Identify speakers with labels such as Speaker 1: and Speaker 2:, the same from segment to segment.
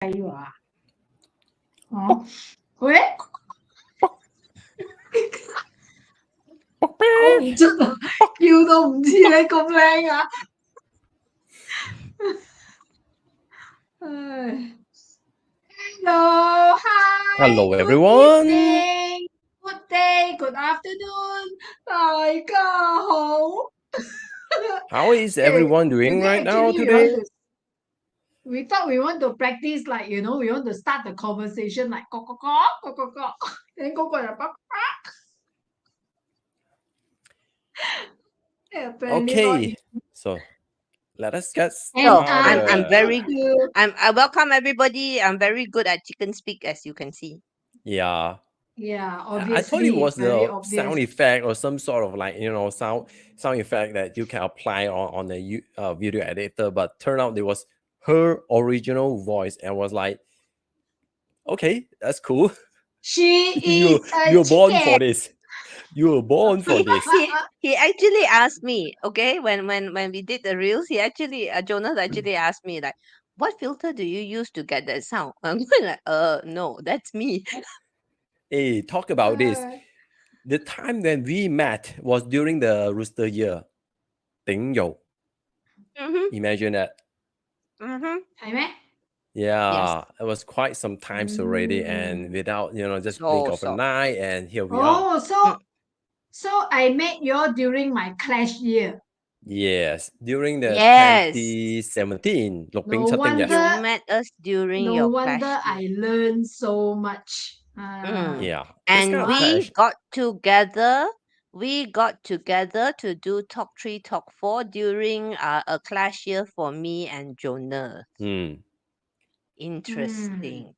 Speaker 1: you 啊？哦，喂，我唔出啊，叫到唔似你咁靚啊！唉，Hello, hi,
Speaker 2: Hello,
Speaker 1: good
Speaker 2: everyone.
Speaker 1: evening, good day, good afternoon，大家好。
Speaker 2: How is
Speaker 1: Okay,
Speaker 2: everyone doing
Speaker 1: today
Speaker 2: right now
Speaker 1: actually
Speaker 2: today?
Speaker 1: we thought we want to practice like we want to start the conversation like 咯咯咯咯咯咯，then 嗰個人叭叭。Apparently not.
Speaker 2: Okay, so let us get
Speaker 1: And
Speaker 3: So
Speaker 2: started.
Speaker 3: I welcome everybody. I'm very good at chicken speak, as you can see.
Speaker 2: Yeah.
Speaker 1: Yeah,
Speaker 2: I thought it
Speaker 1: obviously,
Speaker 2: was
Speaker 1: very
Speaker 2: the
Speaker 1: obvious.
Speaker 2: sound effect or some sort of like sound effect that you can apply on the video editor, but turned out it was her original voice and was like, okay, that's cool.
Speaker 1: She
Speaker 2: you
Speaker 1: is a
Speaker 2: you're born
Speaker 1: chicken.
Speaker 2: for this. You were born for this.
Speaker 3: He actually asked me, okay, when we did the reels, Jonas actually asked me like, what filter do you use to get that sound? I'm going like, no, that's me.
Speaker 2: Hey, talk about this.
Speaker 1: Uh,
Speaker 2: The time when we met was during the rooster year. 頂
Speaker 3: Mm-hmm.
Speaker 2: Imagine that.
Speaker 3: Mm-hmm.
Speaker 1: 係咩？
Speaker 2: Yeah, it was quite some times already, and without just blink of an eye, and here we are.
Speaker 1: Oh, so I met you all during my clash year.
Speaker 2: Yes, during the
Speaker 3: Yes.
Speaker 2: 2017,
Speaker 1: No
Speaker 2: 6.7
Speaker 1: wonder.
Speaker 2: yes.
Speaker 3: You met us during
Speaker 1: No
Speaker 3: your
Speaker 1: wonder
Speaker 3: clash.
Speaker 1: I learned so much.
Speaker 2: Yeah, this
Speaker 3: And
Speaker 2: kind of
Speaker 3: we
Speaker 2: clash.
Speaker 3: got together. We got together to do talk 3, talk 4 during a clash year for me and Jonah. Interesting.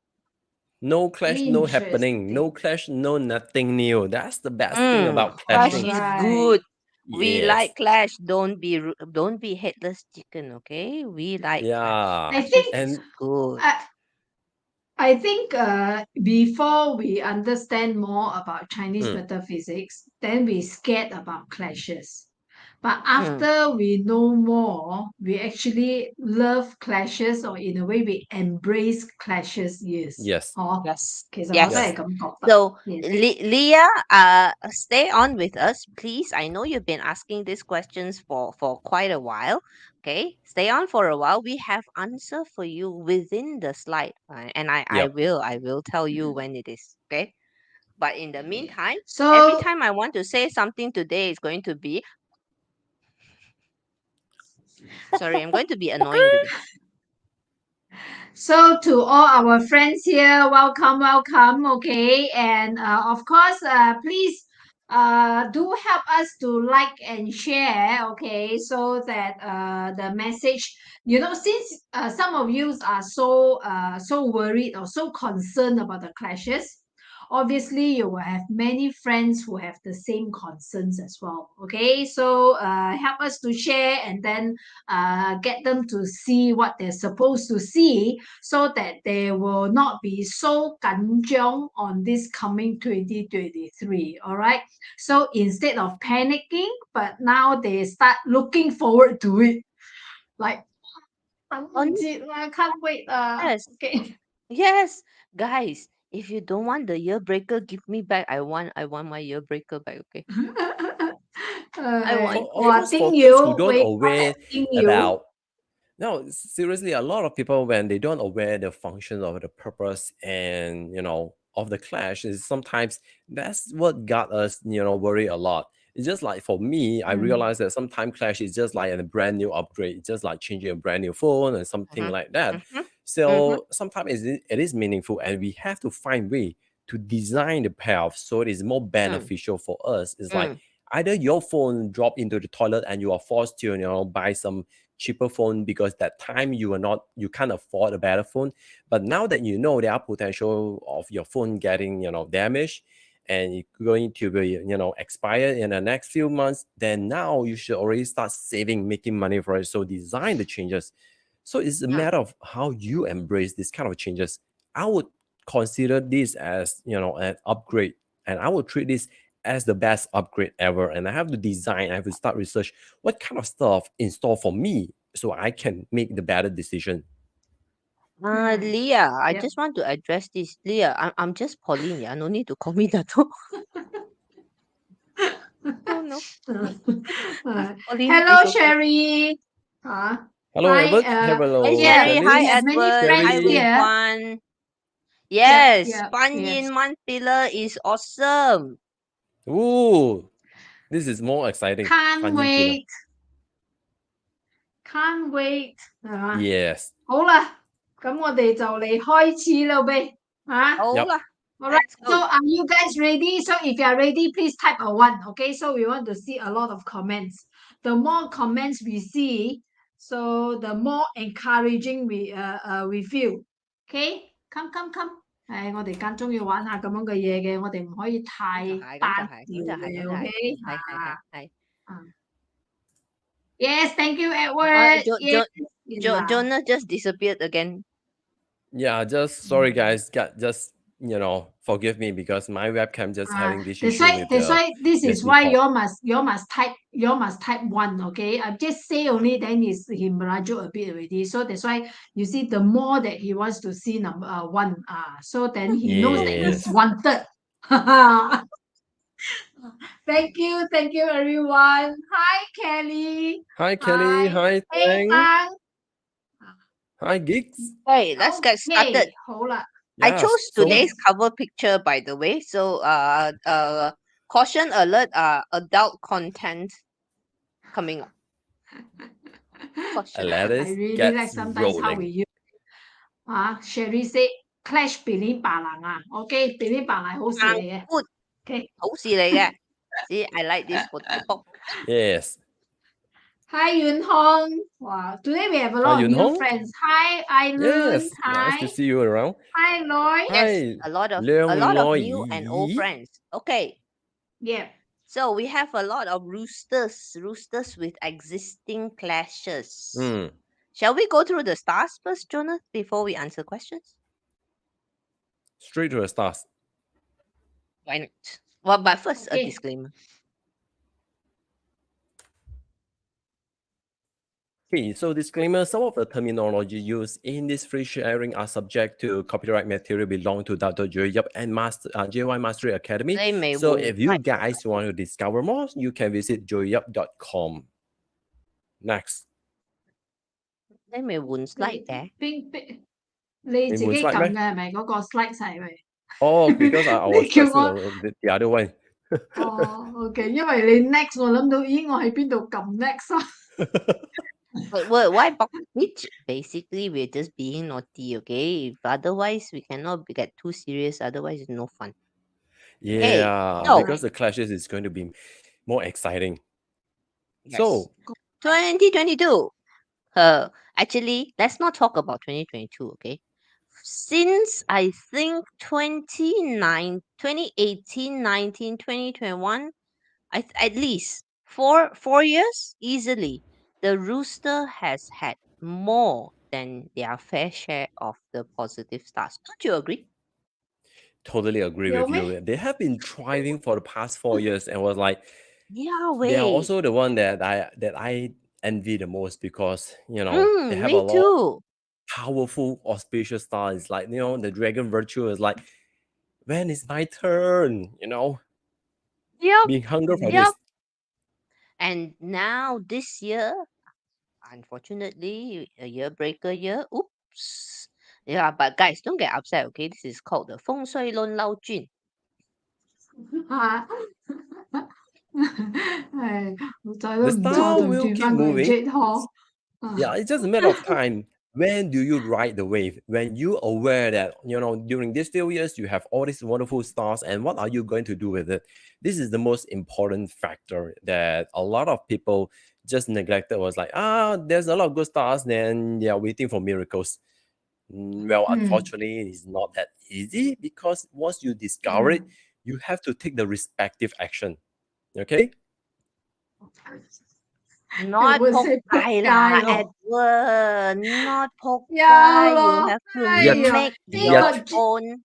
Speaker 2: No clash, no happening. No clash, no nothing new. That's the best thing about
Speaker 3: Clash
Speaker 2: clashing.
Speaker 3: is
Speaker 1: Right.
Speaker 3: good. We
Speaker 2: Yes.
Speaker 3: like clash. Don't be headless chicken, okay? We like clash.
Speaker 2: Yeah.
Speaker 1: I think
Speaker 2: And
Speaker 3: Good.
Speaker 1: I think before we understand more about Chinese metaphysics, then we scared about clashes. But after we know more, we actually love clashes, or in a way we embrace clashes. Yes.
Speaker 2: yes.
Speaker 1: 哦，
Speaker 3: Yes.
Speaker 1: 其實我
Speaker 3: Yes.
Speaker 1: 都係咁覺得。
Speaker 3: So,
Speaker 1: Yes.
Speaker 3: Leah, stay on with us, please. I know you've been asking these questions for quite a while. Okay, stay on for a while. We have answer for you within the slide, and I
Speaker 2: Yep.
Speaker 3: will tell you when it is. Okay, but in the meantime,
Speaker 1: So
Speaker 3: every time I want to say something today is going to be. Sorry, I'm going to be annoying today.
Speaker 1: So to all our friends here, welcome. Okay, and of course, please do help us to like and share. Okay, so that the message, since some of you are so worried or so concerned about the clashes. Obviously, you will have many friends who have the same concerns as well. Okay, so help us to share and then get them to see what they're supposed to see, so that they will not be so 緊張 on this coming 2023. All right. So instead of panicking, but now they start looking forward to it. Like, I can't wait.
Speaker 3: Yes.
Speaker 1: Okay.
Speaker 3: Yes, guys. If you don't want the ear breaker, give me back. I want my ear breaker back. Okay. I want.
Speaker 2: Of course, for those who don't aware about, no, seriously, a lot of people, when they don't aware the function of the purpose and of the clash, is sometimes that's what got us worry a lot. It's just like for me, I realized that sometimes clash is just like a brand new upgrade. It's just like changing a brand new phone and something like that. So sometimes it is meaningful, and we have to find way to design the path so it is more beneficial for us. It's like either your phone drop into the toilet and you are forced to buy some cheaper phone because that time you can't afford a better phone. But now that there are potential of your phone getting damaged and it's going to be expire in the next few months, then now you should already start saving, making money for it. So design the changes. So it's a matter of how you embrace this kind of changes. I would consider this as an upgrade, and I would treat this as the best upgrade ever. And I have to start research what kind of stuff in store for me so I can make the better decision.
Speaker 3: Leah, I
Speaker 1: Yep.
Speaker 3: just want to address this. Leah, I'm just Pauline, yeah. No need to call me Dato. Oh no. Pauline,
Speaker 1: Hello,
Speaker 3: it's okay.
Speaker 1: Sherry.
Speaker 2: Hello,
Speaker 1: Hi,
Speaker 2: Edward. Hello,
Speaker 3: Hi,
Speaker 1: yeah,
Speaker 3: Sherry.
Speaker 2: Shirley.
Speaker 3: Hi,
Speaker 1: we have many
Speaker 3: Edward. Hi,
Speaker 1: friends
Speaker 2: Sherry.
Speaker 1: here.
Speaker 3: Wen. Yes,
Speaker 1: Yep,
Speaker 3: Pan
Speaker 1: yes.
Speaker 3: Yin Man Pillar is awesome.
Speaker 2: Ooh, this is more exciting.
Speaker 1: Can't
Speaker 2: Fan Yin Pillar.
Speaker 1: wait. Can't wait.
Speaker 2: Yes.
Speaker 1: 好啦，咁我哋就嚟開始啦呗。
Speaker 3: 好
Speaker 2: Yep.
Speaker 3: 啦
Speaker 1: All right.
Speaker 3: Let's
Speaker 1: So
Speaker 3: go.
Speaker 1: are you guys ready? So if you are ready, please type a 1. Okay. So we want to see a lot of comments. The more comments we see, so the more encouraging we feel. Okay. Come. 我哋間中要玩下咁樣嘅嘢嘅，我哋唔可以太單調嘅。OK。
Speaker 3: 係。
Speaker 1: Yes, thank you, Edward. Yes.
Speaker 3: Jonah just disappeared again.
Speaker 2: Yeah, just sorry guys. Just forgive me because my webcam just having this issue with
Speaker 1: That's why this is
Speaker 2: USB
Speaker 1: why
Speaker 2: port.
Speaker 1: you must type 1, okay? I just say only then he merajuk a bit already. So that's why you see the more that he wants to see number 1, so then he knows that he's
Speaker 2: Yes.
Speaker 1: wanted. Thank you everyone. Hi Kelly.
Speaker 2: Hi Kelly. Hi
Speaker 1: Hey
Speaker 2: Tang.
Speaker 1: Tang.
Speaker 2: Hi Geeks.
Speaker 3: Hey, let's get started.
Speaker 1: Okay, 好啦。
Speaker 3: I
Speaker 2: Yeah,
Speaker 3: chose
Speaker 2: so
Speaker 3: today's cover picture, by the way. So, caution alert, adult content coming up. Caution.
Speaker 2: let
Speaker 1: I
Speaker 2: us
Speaker 1: really
Speaker 2: get
Speaker 1: like sometimes how we
Speaker 2: rolling.
Speaker 1: use. Sherry say clash 俾你白人啊，OK，俾你白人好事嚟嘅
Speaker 3: Good.
Speaker 1: ，OK。
Speaker 3: 好事嚟嘅。See, I like this photo.
Speaker 2: Yes.
Speaker 1: Hi Yun Hong. Wow, today we have a lot of
Speaker 2: Yun
Speaker 1: new
Speaker 2: Hong?
Speaker 1: friends. Hi Ailun.
Speaker 2: Yes. Nice to
Speaker 1: Hi.
Speaker 2: see you around.
Speaker 1: Hi Lloyd.
Speaker 3: Yes,
Speaker 2: Hi.
Speaker 3: a lot of
Speaker 2: Leong
Speaker 3: new and old
Speaker 2: Loi.
Speaker 3: friends. Okay.
Speaker 1: Yeah.
Speaker 3: So we have a lot of roosters with existing clashes. Shall we go through the stars first, Jonah, before we answer questions?
Speaker 2: Straight to the stars.
Speaker 3: Why not? Well, but first, a
Speaker 1: Okay.
Speaker 3: disclaimer.
Speaker 2: Okay, so disclaimer, some of the terminology used in this free sharing are subject to copyright material belong to Dr. 𝗔𝗹𝗹 and JY Mastery Academy.
Speaker 3: They may
Speaker 2: So
Speaker 3: wound
Speaker 2: if you
Speaker 3: like
Speaker 2: guys want to discover more, you can visit 𝗔𝗹𝗹.com. Next.
Speaker 3: They may wound like that.
Speaker 1: 你自己
Speaker 2: slide
Speaker 1: 撳
Speaker 2: 咩？
Speaker 1: 嘅係咪嗰個 slide 係咪？
Speaker 2: Oh, because I was
Speaker 1: 你叫
Speaker 2: pressing
Speaker 1: 我
Speaker 2: on the other one.
Speaker 1: OK，因為你 next 我諗到，咦，我喺邊度撳 next 啊？
Speaker 3: Why box pitch? Basically, we're just being naughty, okay? If otherwise, we cannot get too serious. Otherwise, it's no fun.
Speaker 2: Yeah,
Speaker 3: so-
Speaker 2: because the clashes is going to be more exciting.
Speaker 3: Yes.
Speaker 2: So,
Speaker 3: 2022. Actually, let's not talk about 2022, okay? Since I think 2018, 19, 2021, at least four years easily, the rooster has had more than their fair share of the positive stars. Don't you agree?
Speaker 2: totally agree with you. They have been thriving for the past 4 years and was like,
Speaker 3: Yeah,
Speaker 2: they are
Speaker 3: way.
Speaker 2: also the one that I envy the most because they have a
Speaker 3: Me
Speaker 2: lot
Speaker 3: too.
Speaker 2: powerful auspicious stars. Like the dragon virtue is like, when is my turn?
Speaker 3: Yep.
Speaker 2: Being hungry for
Speaker 3: Yep.
Speaker 2: this.
Speaker 3: And now this year, unfortunately, a year breaker year. Oops. Yeah, but guys, don't get upset, okay? This is called the 风水轮流轉。
Speaker 2: The star will keep moving.
Speaker 1: Ah.
Speaker 2: Yeah, it's just a matter of time. When do you ride the wave? When you aware that, during these few years, you have all these wonderful stars, and what are you going to do with it? This is the most important factor that a lot of people just neglected. Was like, there's a lot of good stars, then they are waiting for miracles. Well, unfortunately, it's not that easy because once you discover it, you have to take the respective action. Okay?
Speaker 3: Not
Speaker 1: Edward
Speaker 3: pokai
Speaker 1: say
Speaker 3: lah,
Speaker 1: pokai
Speaker 3: Edward. Not pokai.
Speaker 1: Yeah
Speaker 3: You
Speaker 1: lor.
Speaker 3: have to
Speaker 1: Aiyo.
Speaker 3: make
Speaker 1: See,
Speaker 3: your
Speaker 1: got
Speaker 3: own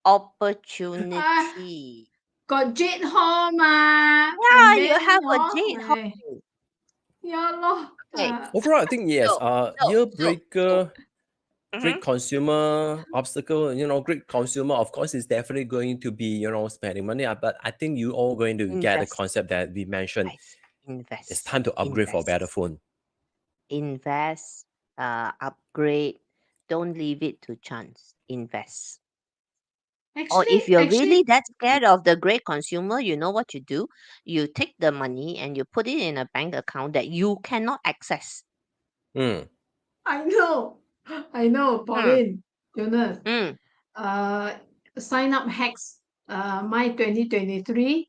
Speaker 3: opportunity.
Speaker 1: got jade hall ma.
Speaker 3: Yeah,
Speaker 1: and
Speaker 3: you
Speaker 1: then,
Speaker 3: have a
Speaker 1: no,
Speaker 3: jade
Speaker 1: eh, Yeah lor.
Speaker 3: Okay.
Speaker 2: Overall, I think yes.
Speaker 3: So-
Speaker 2: Year breaker. great consumer obstacle, great consumer, of course, is definitely going to be, spending money. But I think you all going to get the concept that we mentioned.
Speaker 3: Guys, invest.
Speaker 2: It's time to upgrade for a better phone.
Speaker 3: Invest, upgrade. Don't leave it to chance. Invest. Or if you're really that scared of the great consumer, you know what you do? You take the money and you put it in a bank account that you cannot access.
Speaker 1: I know, Pauline, Jonas. Sign up Hacks, my 2023.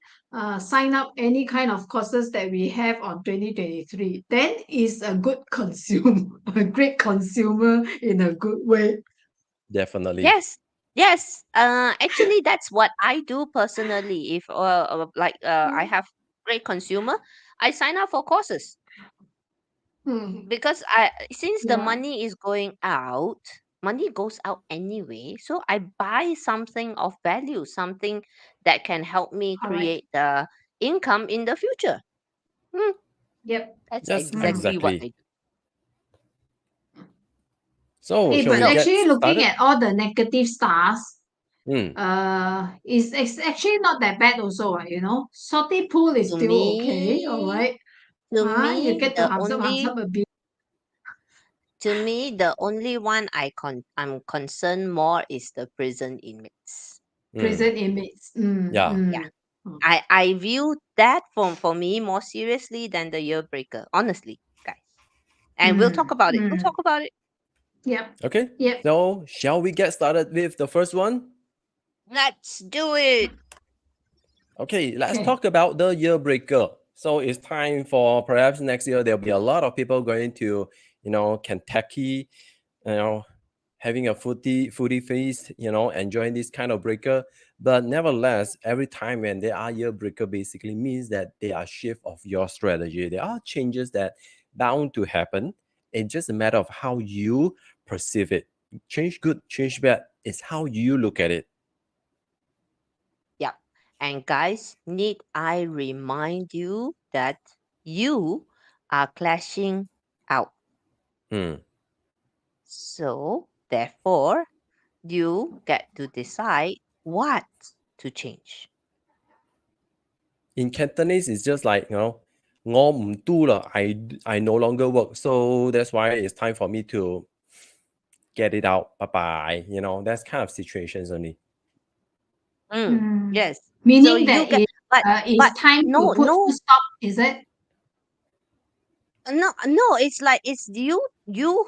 Speaker 1: Sign up any kind of courses that we have on 2023. Then is a good consumer, a great consumer in a good way.
Speaker 2: Definitely.
Speaker 3: Yes. Actually, that's what I do personally. If I have great consumer, I sign up for courses. Because since the money is going out, money goes out anyway. So I buy something of value, something that can help me create the income in the future.
Speaker 1: Yep.
Speaker 3: That's
Speaker 2: Yes,
Speaker 3: exactly what I do.
Speaker 2: So,
Speaker 1: but actually, looking
Speaker 2: started?
Speaker 1: at all the negative stars, it's actually not that bad also, Salty pool is still okay, all right.
Speaker 3: To me,
Speaker 1: you get to hums up a bit.
Speaker 3: To me, the only one I'm concerned more is the prison inmates.
Speaker 1: Prison inmates.
Speaker 3: Yeah. I view that for me more seriously than the year breaker, honestly, guys. And we'll talk about it. We'll talk about it.
Speaker 1: Yep.
Speaker 2: Okay.
Speaker 1: Yep.
Speaker 2: So, shall we get started with the first one?
Speaker 3: Let's do it.
Speaker 2: Okay, let's talk about the year breaker. So it's time for perhaps next year there'll be a lot of people going to, Kentucky, having a foodie feast, enjoying this kind of breaker. But nevertheless, every time when there are year breaker, basically means that there are shift of your strategy. There are changes that bound to happen. It's just a matter of how you perceive it. Change good, change bad. It's how you look at it.
Speaker 3: Yeah. And guys, need I remind you that you are clashing out. So therefore, you get to decide what to change.
Speaker 2: In Cantonese, it's just like, 我唔 do 了, I no longer work. So that's why it's time for me to get it out. Bye-bye. That's kind of situations only.
Speaker 3: Yes.
Speaker 1: Meaning
Speaker 3: so
Speaker 1: that it's time to put full stop, is it?
Speaker 3: No, it's like it's you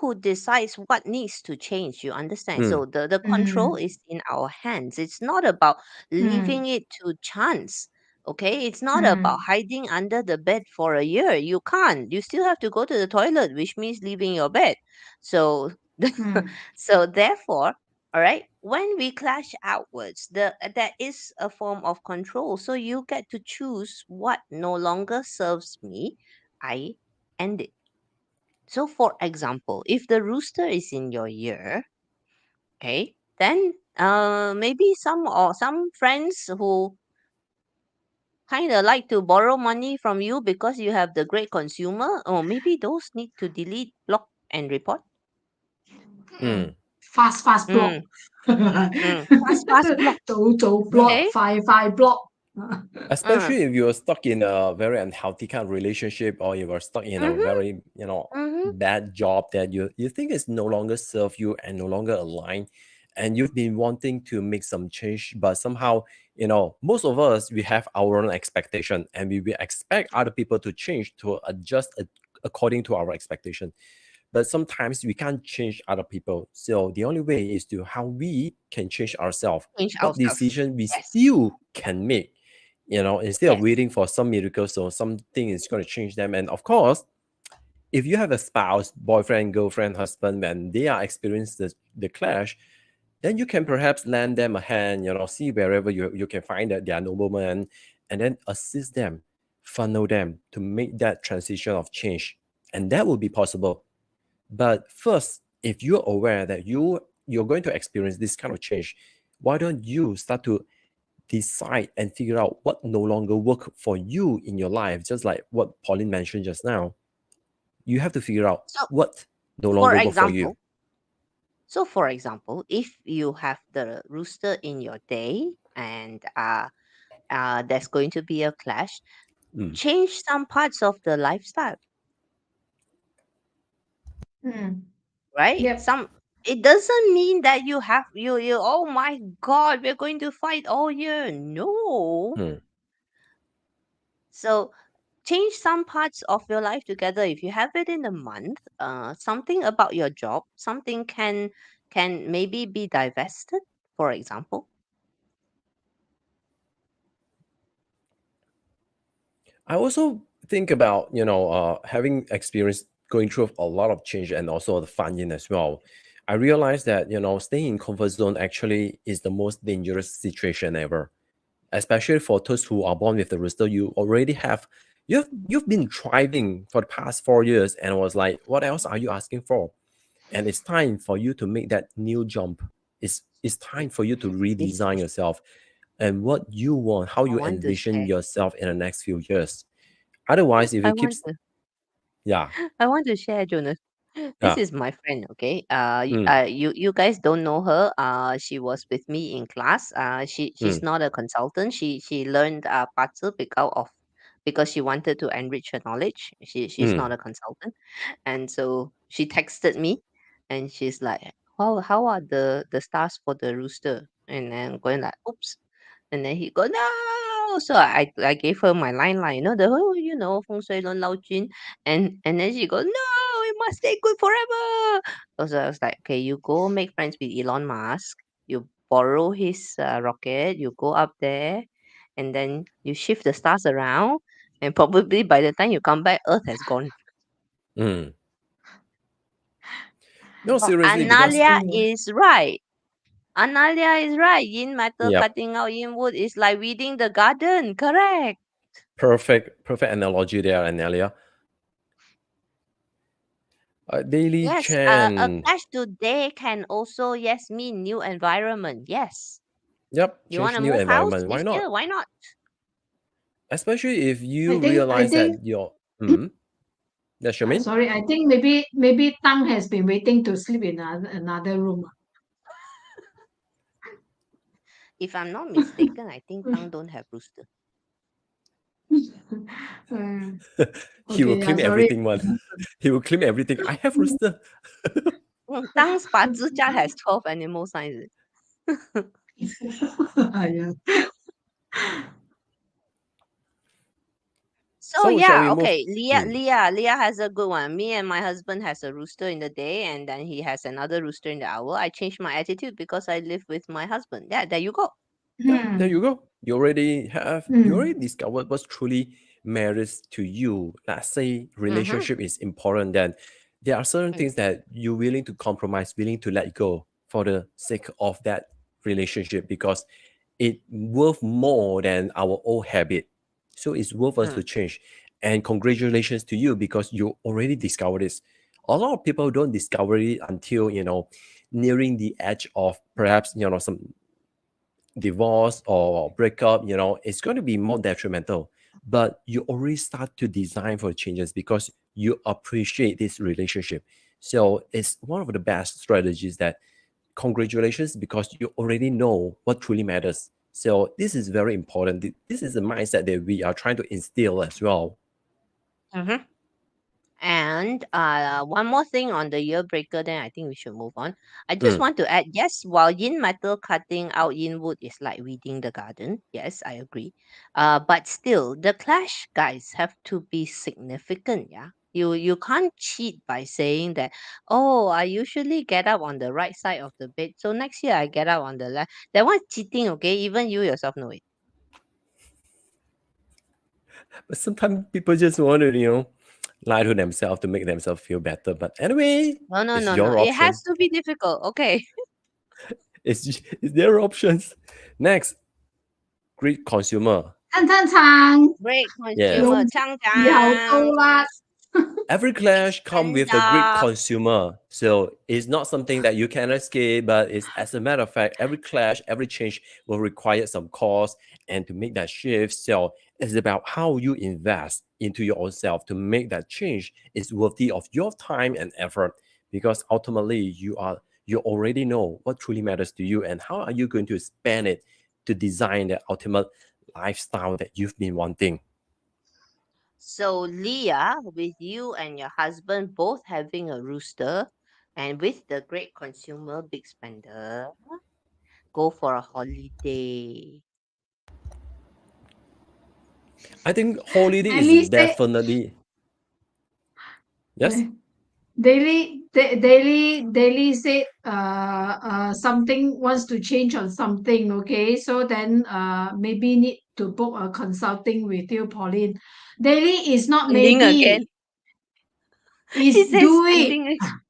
Speaker 3: who decides what needs to change. You understand? So the control is in our hands. It's not about leaving it to chance. Okay, it's not about hiding under the bed for a year. You can't. You still have to go to the toilet, which means leaving your bed. So, so therefore, all right, when we clash outwards, that is a form of control. So you get to choose what no longer serves me. I end it. So, for example, if the rooster is in your year, okay, then maybe some friends who kind of like to borrow money from you because you have the great consumer, or maybe those need to delete, block, and report.
Speaker 1: Fast block.
Speaker 3: Fast block.
Speaker 1: 早 block, 快 block.
Speaker 2: Especially if you're stuck in a very unhealthy kind of relationship, or you are stuck in a very, bad job that you think is no longer serve you and no longer align, and you've been wanting to make some change, but somehow, most of us, we have our own expectation, and we expect other people to change, to adjust according to our expectation. But sometimes we can't change other people. So the only way is to how we can change ourselves. What decision we still can make, instead of waiting for some miracle, so something is going to change them. And of course, if you have a spouse, boyfriend, girlfriend, husband, and they are experiencing the clash, then you can perhaps lend them a hand, see wherever you can find that they are noblemen, and then assist them, funnel them to make that transition of change. And that will be possible. But first, if you're aware that you're going to experience this kind of change, why don't you start to decide and figure out what no longer work for you in your life? Just like what Pauline mentioned just now, you have to figure out what no longer work for you.
Speaker 3: So, for example, if you have the rooster in your day and there's going to be a clash, change some parts of the lifestyle, right?
Speaker 1: Yep.
Speaker 3: It doesn't mean that you have you oh my god, we're going to fight all year. No. So change some parts of your life together. If you have it in a month, something about your job, something can maybe be divested, for example.
Speaker 2: I also think about, having experience going through a lot of change and also the fun in as well. I realized that, staying in comfort zone actually is the most dangerous situation ever, especially for those who are born with the rooster. You already have, you've been thriving for the past 4 years, and I was like, what else are you asking for? And it's time for you to make that new jump. It's time for you to
Speaker 3: This
Speaker 2: redesign yourself and what you want, how
Speaker 3: I
Speaker 2: you
Speaker 3: want to
Speaker 2: envision
Speaker 3: share.
Speaker 2: yourself in the next few years. Otherwise, if
Speaker 3: I
Speaker 2: you keep,
Speaker 3: want to
Speaker 2: yeah,
Speaker 3: I want to share, Jonas. This
Speaker 2: yeah,
Speaker 3: is my friend, okay?
Speaker 2: mm,
Speaker 3: You guys don't know her. She was with me in class. She's
Speaker 2: mm,
Speaker 3: not a consultant. She learned 八字 because she wanted to enrich her knowledge. She's not
Speaker 2: mm,
Speaker 3: a consultant, and so she texted me, and she's like, how are the stars for the rooster?" And then I'm going like, "Oops." And then he go, "No." So I gave her my line, the whole, feng shui lun lao jun. And then she goes, "No, it must stay good forever." So I was like, "Okay, you go make friends with Elon Musk. You borrow his rocket. You go up there, and then you shift the stars around. And probably by the time you come back, Earth has gone."
Speaker 2: mm. No,
Speaker 1: But
Speaker 2: seriously, because,
Speaker 3: Analia is right. Analia is right. Yin matter
Speaker 2: yep,
Speaker 3: cutting out yin wood is like weeding the garden. Correct.
Speaker 2: perfect analogy there, Anelia. Daily
Speaker 3: Yes, a
Speaker 2: Chan,
Speaker 3: clash today can also, yes, mean new environment. Yes.
Speaker 2: yep,
Speaker 3: You want
Speaker 2: change
Speaker 3: to
Speaker 2: new
Speaker 3: move house
Speaker 2: environment. Why
Speaker 3: this
Speaker 2: not?
Speaker 3: year? Why not?
Speaker 2: Especially if
Speaker 1: I
Speaker 2: you
Speaker 1: think I
Speaker 2: realize that
Speaker 1: think
Speaker 2: that's your mean?
Speaker 1: sorry, I think maybe Tang has been waiting to sleep in another room.
Speaker 3: If I'm not mistaken, I think Tang don't have rooster.
Speaker 2: He will
Speaker 1: Okay, yeah,
Speaker 2: claim
Speaker 1: sorry.
Speaker 2: everything one. He will claim everything. I have rooster.
Speaker 3: Tang's 八字家 has 12 animal signs.
Speaker 1: Yeah.
Speaker 3: So
Speaker 2: So shall we
Speaker 3: yeah,
Speaker 2: move?
Speaker 3: okay. Leah has a good one. Me and my husband has a rooster in the day, and then he has another rooster in the hour. I changed my attitude because I live with my husband. Yeah, there you go.
Speaker 2: Yeah, there
Speaker 1: Hmm.
Speaker 2: you go. You already
Speaker 1: Hmm.
Speaker 2: discovered what truly matters to you. Let's say
Speaker 3: Mm-hmm.
Speaker 2: relationship is important, then there are certain things that you're willing to compromise, willing to let go for the sake of that relationship because it worth more than our old habit. So it's worth us to change. And congratulations to you because you already discovered this. A lot of people don't discover it until, nearing the edge of perhaps, some divorce or breakup, it's going to be more detrimental. But you already start to design for changes because you appreciate this relationship. So it's one of the best strategies that congratulations because you already know what truly matters. So this is very important. This is a mindset that we are trying to instill as well.
Speaker 3: Mm-hmm. And one more thing on the year breaker, then I think we should move on. I just
Speaker 2: Mm,
Speaker 3: want to add, yes, while yin metal cutting out yin wood is like weeding the garden. Yes, I agree. But still, the clash, guys, have to be significant. Yeah, you can't cheat by saying that. Oh, I usually get up on the right side of the bed, so next year I get up on the left. That one's cheating. Okay, even you yourself know it.
Speaker 2: but sometimes people just want to, lie to themselves to make themselves feel better. But anyway,
Speaker 3: No, no,
Speaker 2: it's
Speaker 3: no, no.
Speaker 2: your
Speaker 3: It
Speaker 2: option.
Speaker 3: has to be difficult. Okay.
Speaker 2: It's their options. Next, great consumer.
Speaker 1: 唱，
Speaker 3: Great
Speaker 2: Yes.
Speaker 3: consumer，
Speaker 1: 有
Speaker 3: 锵
Speaker 1: 以後到
Speaker 3: 锵
Speaker 1: 啦。
Speaker 2: Every clash come
Speaker 3: stand
Speaker 2: with a great
Speaker 3: up.
Speaker 2: consumer. So it's not something that you can escape, but it's as a matter of fact, every clash, every change will require some cost. And to make that shift, so it's about how you invest into your own self to make that change is worthy of your time and effort. Because ultimately you already know what truly matters to you and how are you going to spend it to design the ultimate lifestyle that you've been wanting.
Speaker 3: So, Leah, with you and your husband both having a rooster, and with the great consumer big spender, go for a holiday.
Speaker 2: I think holiday
Speaker 1: Daily
Speaker 2: is
Speaker 1: say
Speaker 2: definitely yes.
Speaker 1: daily said something wants to change on something, okay? So then maybe need to book a consulting with you, Pauline. Daily is not
Speaker 3: Spending again.
Speaker 1: maybe,
Speaker 3: She
Speaker 1: is
Speaker 3: says
Speaker 1: do it.
Speaker 3: spending again.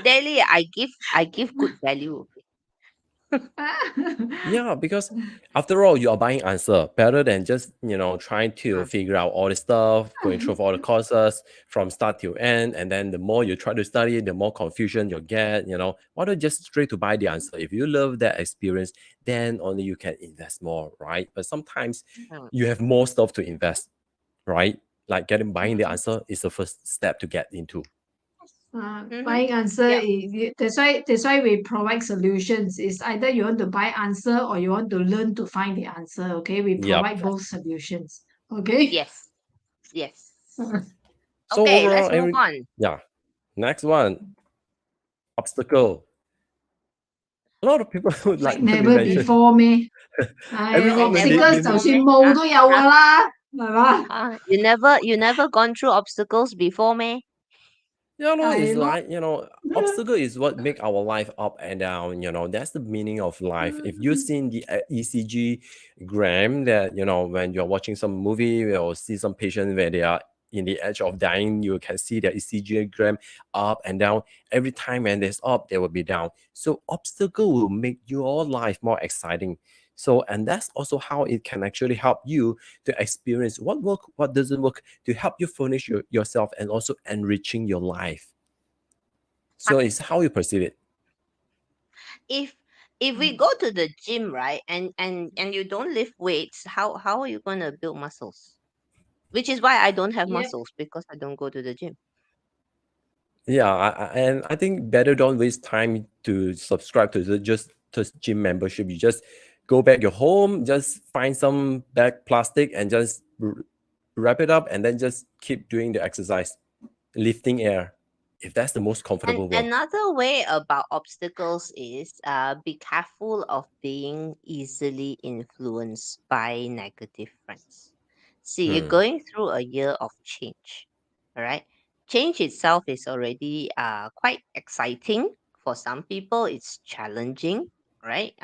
Speaker 3: Daily, I give good value.
Speaker 2: Yeah, because after all, you are buying answer better than just trying to
Speaker 3: Mm.
Speaker 2: figure out all the stuff, going through all the courses from start to end, and then the more you try to study, the more confusion you get. Why don't just straight to buy the answer? If you love that experience, then only you can invest more, right? But sometimes
Speaker 3: Mm.
Speaker 2: you have more stuff to invest, right? Like buying the answer is the first step to get into.
Speaker 1: Buying answer
Speaker 3: Yeah.
Speaker 1: that's why we provide solutions. It's either you want to buy answer or you want to learn to find the answer. Okay, we
Speaker 2: Yep.
Speaker 1: provide both solutions. Okay.
Speaker 3: Yes. Yes.
Speaker 2: So
Speaker 3: Okay, let's
Speaker 2: overall,
Speaker 3: move on.
Speaker 2: yeah. Next one, obstacle. A lot of people would
Speaker 1: Like
Speaker 2: like to
Speaker 1: never
Speaker 2: mention.
Speaker 1: before me.
Speaker 2: Everyone when they,
Speaker 1: Obstacles
Speaker 2: they
Speaker 1: 就
Speaker 2: know
Speaker 1: 算冇都有噶啦，係嘛？
Speaker 3: You never gone through obstacles before, me?
Speaker 2: it's
Speaker 1: 係咯。
Speaker 2: like obstacle is what make our life up and down. That's the meaning of life. If you've seen the ECG gram that when you're watching some movie or see some patient where they are in the edge of dying, you can see the ECG gram up and down. Every time when there's up, there will be down. So obstacle will make your life more exciting. So, and that's also how it can actually help you to experience what work, what doesn't work, to help you furnish yourself and also enriching your life. So it's how you perceive it.
Speaker 3: If we go to the gym, right, and you don't lift weights, how are you gonna build muscles? Which is why I don't have
Speaker 1: Yep.
Speaker 3: muscles, because I don't go to the gym.
Speaker 2: Yeah, and I think better don't waste time to subscribe to just gym membership. You just go back your home, just find some bag plastic and just wrap it up and then just keep doing the exercise, lifting air, if that's the most comfortable
Speaker 3: And
Speaker 2: way.
Speaker 3: another way about obstacles is be careful of being easily influenced by negative friends. See, you're going through a year of change. All right. Change itself is already quite exciting. For some people, it's challenging, right?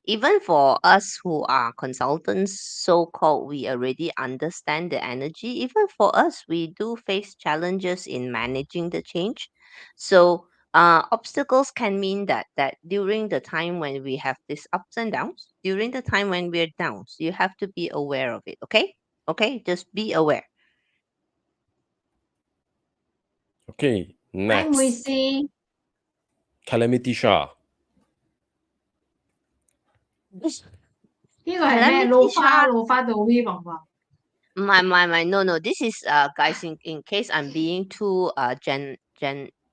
Speaker 3: Even for us who are consultants, so called, we already understand the energy. Even for us, we do face challenges in managing the change. So obstacles can mean that during the time when we have these ups and downs, during the time when we're down, so you have to be aware of it. Okay, just be aware.
Speaker 2: Okay,
Speaker 1: Hi,
Speaker 2: next,
Speaker 1: Muisi.
Speaker 2: Calamity Shah.
Speaker 1: 呢個係咩？
Speaker 3: Calamity
Speaker 1: 老花到 V 黃黃。
Speaker 3: my no, this is guys, in case I'm being too Gen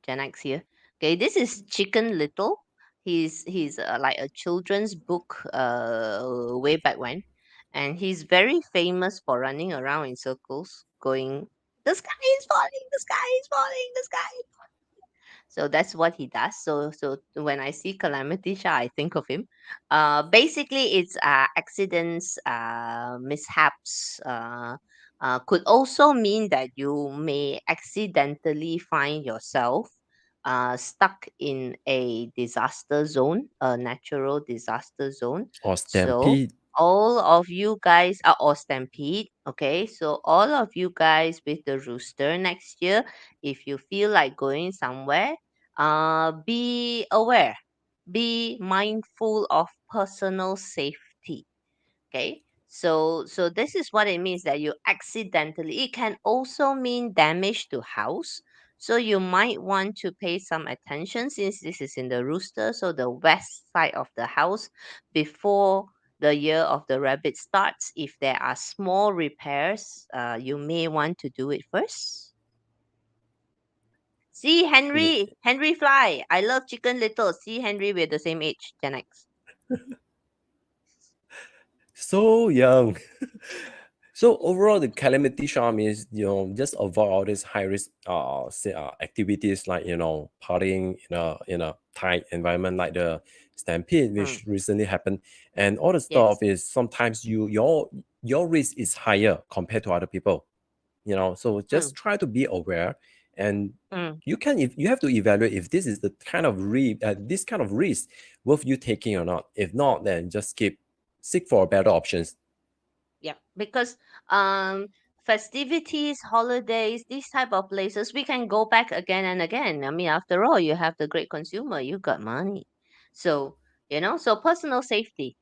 Speaker 3: X here. Okay, this is Chicken Little. He's like a children's book way back when, and he's very famous for running around in circles going, the sky is falling, the sky is falling, the sky is falling. So that's what he does. So when I see Calamity Shah, I think of him. Basically, it's accidents, mishaps. Could also mean that you may accidentally find yourself stuck in a disaster zone, a natural disaster zone.
Speaker 2: Or
Speaker 3: So
Speaker 2: stampede.
Speaker 3: all of you guys are, or stampede. Okay, so all of you guys with the rooster next year, if you feel like going somewhere, be aware, be mindful of personal safety. Okay, so this is what it means, that you accidentally, it can also mean damage to house. So you might want to pay some attention, since this is in the rooster, so the west side of the house, before the year of the rabbit starts. If there are small repairs, you may want to do it first. See, Henry Fly. I love Chicken Little. See, Henry, we're the same age, Gen X.
Speaker 2: So young. So overall, the calamity charm is, just avoid all these high risk activities like, partying in a tight environment like the stampede, which recently happened, and all the stuff is sometimes your risk is higher compared to other people. So just try to be aware, and if you have to evaluate if this is the kind of this kind of risk worth you taking or not. If not, then just seek for better options.
Speaker 3: Yeah, because festivities, holidays, these type of places, we can go back again and again. I mean, after all, you have the great consumer, you got money. So, so personal safety,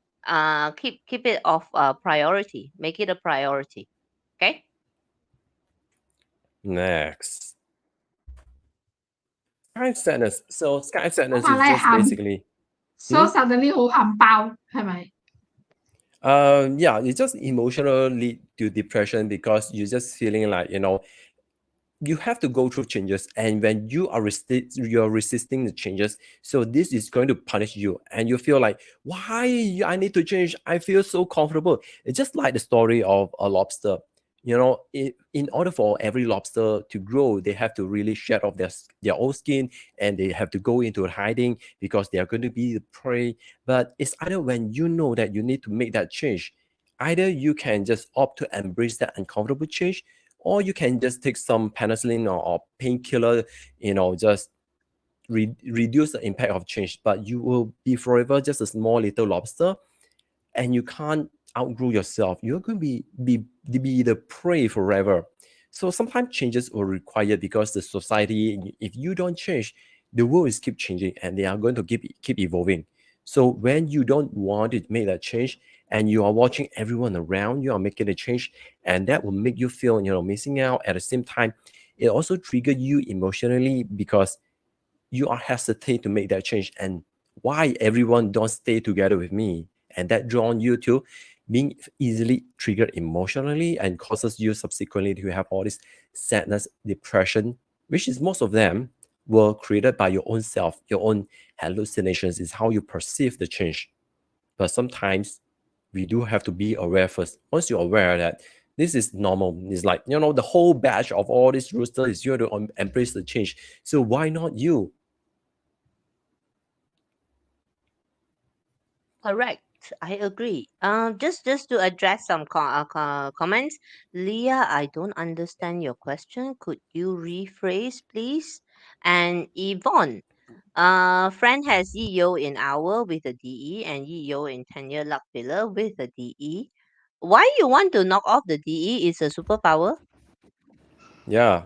Speaker 3: keep it of priority, make it a priority. Okay.
Speaker 2: Next, sky sadness. So sky sadness is
Speaker 1: 我怕
Speaker 2: just
Speaker 1: 喊
Speaker 2: basically
Speaker 1: so suddenly 好喊爆，係咪？
Speaker 2: yeah, it's just emotional lead to depression because you're just feeling like, you have to go through changes, and when you're resisting the changes, so this is going to punish you, and you feel like, why I need to change? I feel so comfortable. It's just like the story of a lobster. In order for every lobster to grow, they have to really shed off their old skin, and they have to go into hiding because they are going to be the prey. But it's either when you know that you need to make that change, either you can just opt to embrace that uncomfortable change, or you can just take some penicillin or painkiller, just reduce the impact of change. But you will be forever just a small little lobster, and you can't outgrow yourself. You're going to be the prey forever. So sometimes changes are required because the society, if you don't change, the world is keep changing, and they are going to keep evolving. So when you don't want to make that change, and you are watching everyone around you are making a change, and that will make you feel, missing out. At the same time, it also trigger you emotionally because you are hesitant to make that change, and why everyone don't stay together with me, and that drawn you to being easily triggered emotionally and causes you subsequently to have all this sadness, depression, which is most of them were created by your own self, your own hallucinations, is how you perceive the change. But sometimes we do have to be aware first. Once you're aware that this is normal, it's like, the whole batch of all these roosters is here to embrace the change. So why not you?
Speaker 3: Correct. I agree. Just to address some comments, Leah, I don't understand your question. Could you rephrase, please? And Yvonne, friend has 𝗔𝗹𝗹 in hour with a DE and 𝗔𝗹𝗹 in tenure 𝗥𝗹𝗹 with a DE. Why you want to knock off the DE is a superpower?
Speaker 2: Yeah.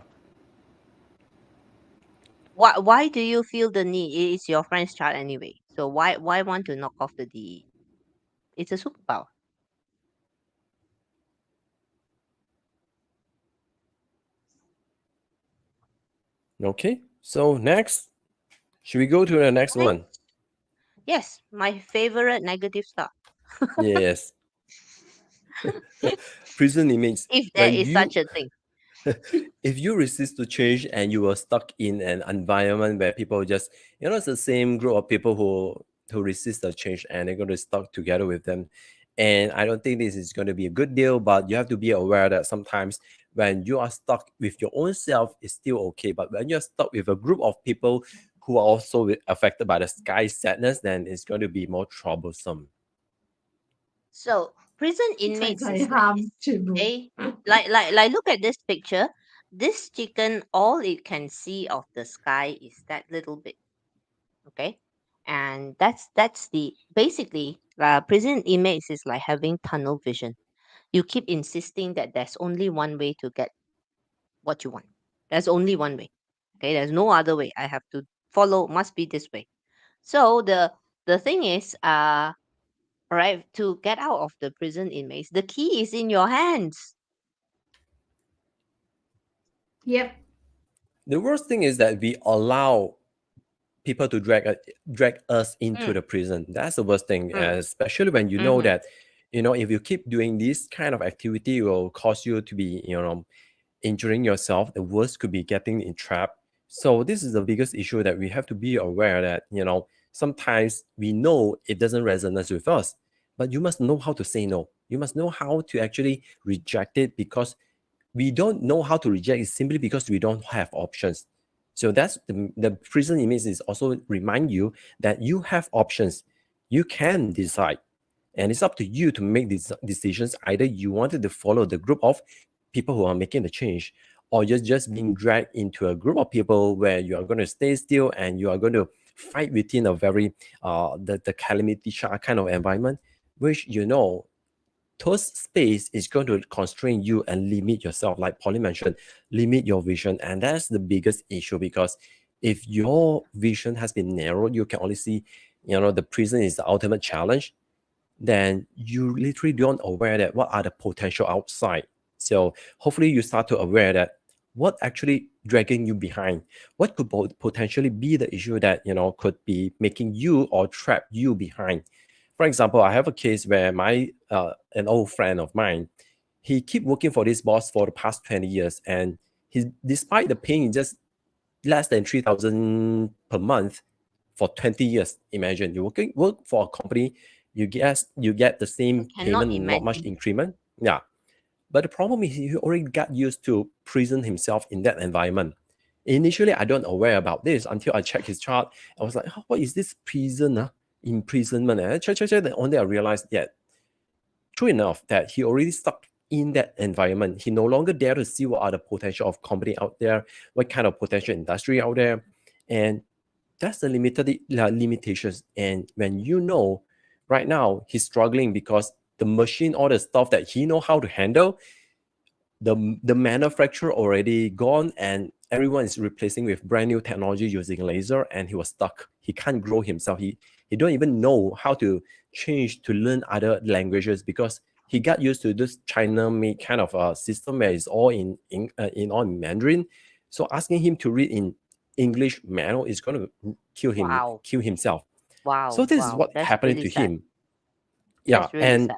Speaker 3: Why do you feel the need? It is your friend's child anyway. So why want to knock off the DE? It's a superpower.
Speaker 2: Okay. So next, should we go to the next one?
Speaker 3: Yes, my favorite negative stuff.
Speaker 2: Yes. Prison inmates.
Speaker 3: If there is such a thing.
Speaker 2: If you resist to change and you are stuck in an environment where people just, it's the same group of people who resist the change, and they're going to stuck together with them. And I don't think this is going to be a good deal, but you have to be aware that sometimes when you are stuck with your own self, it's still okay. But when you're stuck with a group of people who are also affected by the sky sadness, then it's going to be more troublesome.
Speaker 3: So prison inmates is
Speaker 1: 喊
Speaker 3: like,
Speaker 1: 全部。
Speaker 3: okay, like look at this picture. This chicken, all it can see of the sky is that little bit. Okay, and that's the basically prison inmates is like having tunnel vision. You keep insisting that there's only one way to get what you want. There's only one way. Okay, there's no other way. I have to follow. Must be this way. So the thing is, right, to get out of the prison inmates, the key is in your hands.
Speaker 1: Yep.
Speaker 2: The worst thing is that we allow people to drag us into the prison. That's the worst thing, especially when you know that, if you keep doing this kind of activity, it will cause you to be, injuring yourself. The worst could be getting entrapped. So this is the biggest issue that we have to be aware that, sometimes we know it doesn't resonate with us, but you must know how to say no. You must know how to actually reject it, because we don't know how to reject it simply because we don't have options. So that's the prison image is also remind you that you have options. You can decide. And it's up to you to make these decisions. Either you wanted to follow the group of people who are making the change, or you're just being dragged into a group of people where you are going to stay still and you are going to fight within a very the calamity chart kind of environment, which those space is going to constrain you and limit yourself. Like Polly mentioned, limit your vision. And that's the biggest issue, because if your vision has been narrowed, you can only see, the prison is the ultimate challenge, then you literally don't aware that what are the potential outside. So hopefully you start to aware that what actually dragging you behind, what could potentially be the issue that, could be making you or trap you behind. For example, I have a case where an old friend of mine, he keep working for this boss for the past 20 years, and despite the paying just less than 3,000 per month for 20 years. Imagine you work for a company, you get the same
Speaker 3: Cannot
Speaker 2: payment, not much
Speaker 3: imagine.
Speaker 2: increment. Yeah. But the problem is he already got used to prison himself in that environment. Initially, I don't aware about this until I checked his chart. I was like, what is this prison? Imprisonment. And I check, then only I realized that, true enough, that he already stuck in that environment. He no longer dare to see what are the potential of company out there, what kind of potential industry out there. And that's the limitations. And when right now he's struggling because the machine, all the stuff that he know how to handle, the manufacturer already gone, and everyone is replacing with brand new technology using laser, and he was stuck. He can't grow himself. He don't even know how to change to learn other languages, because he got used to this China-made kind of a system where it's all in Mandarin. So asking him to read in English manual is going to kill himself.
Speaker 3: Wow.
Speaker 2: So this is what
Speaker 3: That's
Speaker 2: happening
Speaker 3: really
Speaker 2: to
Speaker 3: sad.
Speaker 2: him. Yeah,
Speaker 3: That's really sad.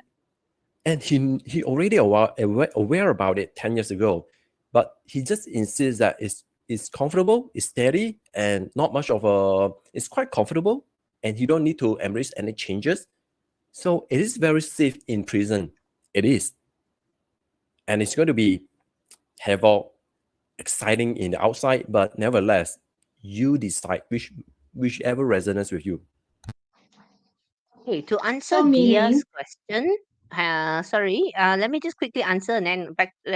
Speaker 2: and he already aware about it 10 years ago, but he just insists that it's comfortable, it's steady, and not much of it's quite comfortable, and he don't need to embrace any changes. So it is very safe in prison. It is. And it's going to be havoc, exciting in the outside, but nevertheless, you decide whichever resonates with you.
Speaker 3: Okay, to answer
Speaker 1: So meaning,
Speaker 3: Dia's question, let me just quickly answer and then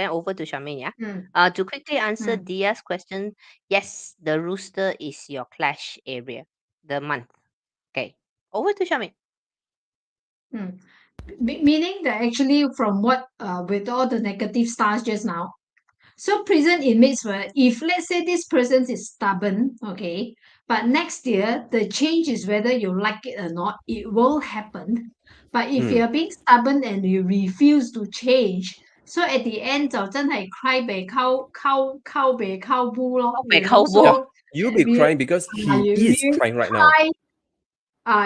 Speaker 3: over to Charmaine, yeah?
Speaker 1: mm,
Speaker 3: To quickly answer
Speaker 1: mm,
Speaker 3: Dia's question, yes, the rooster is your clash area, the month. Okay, over to Charmaine.
Speaker 1: mm. Meaning that actually from what with all the negative stars just now, so prison inmates were, if let's say this person is stubborn, okay, but next year the change is whether you like it or not, it will happen. But if
Speaker 2: Mm.
Speaker 1: you're being stubborn and you refuse to change, so at the end 就真係 cry 被溝被溝烏咯
Speaker 3: Okay,
Speaker 2: Yeah,
Speaker 1: so
Speaker 2: you'll be
Speaker 1: you,
Speaker 2: crying because he is
Speaker 1: you
Speaker 2: crying right now.
Speaker 1: cry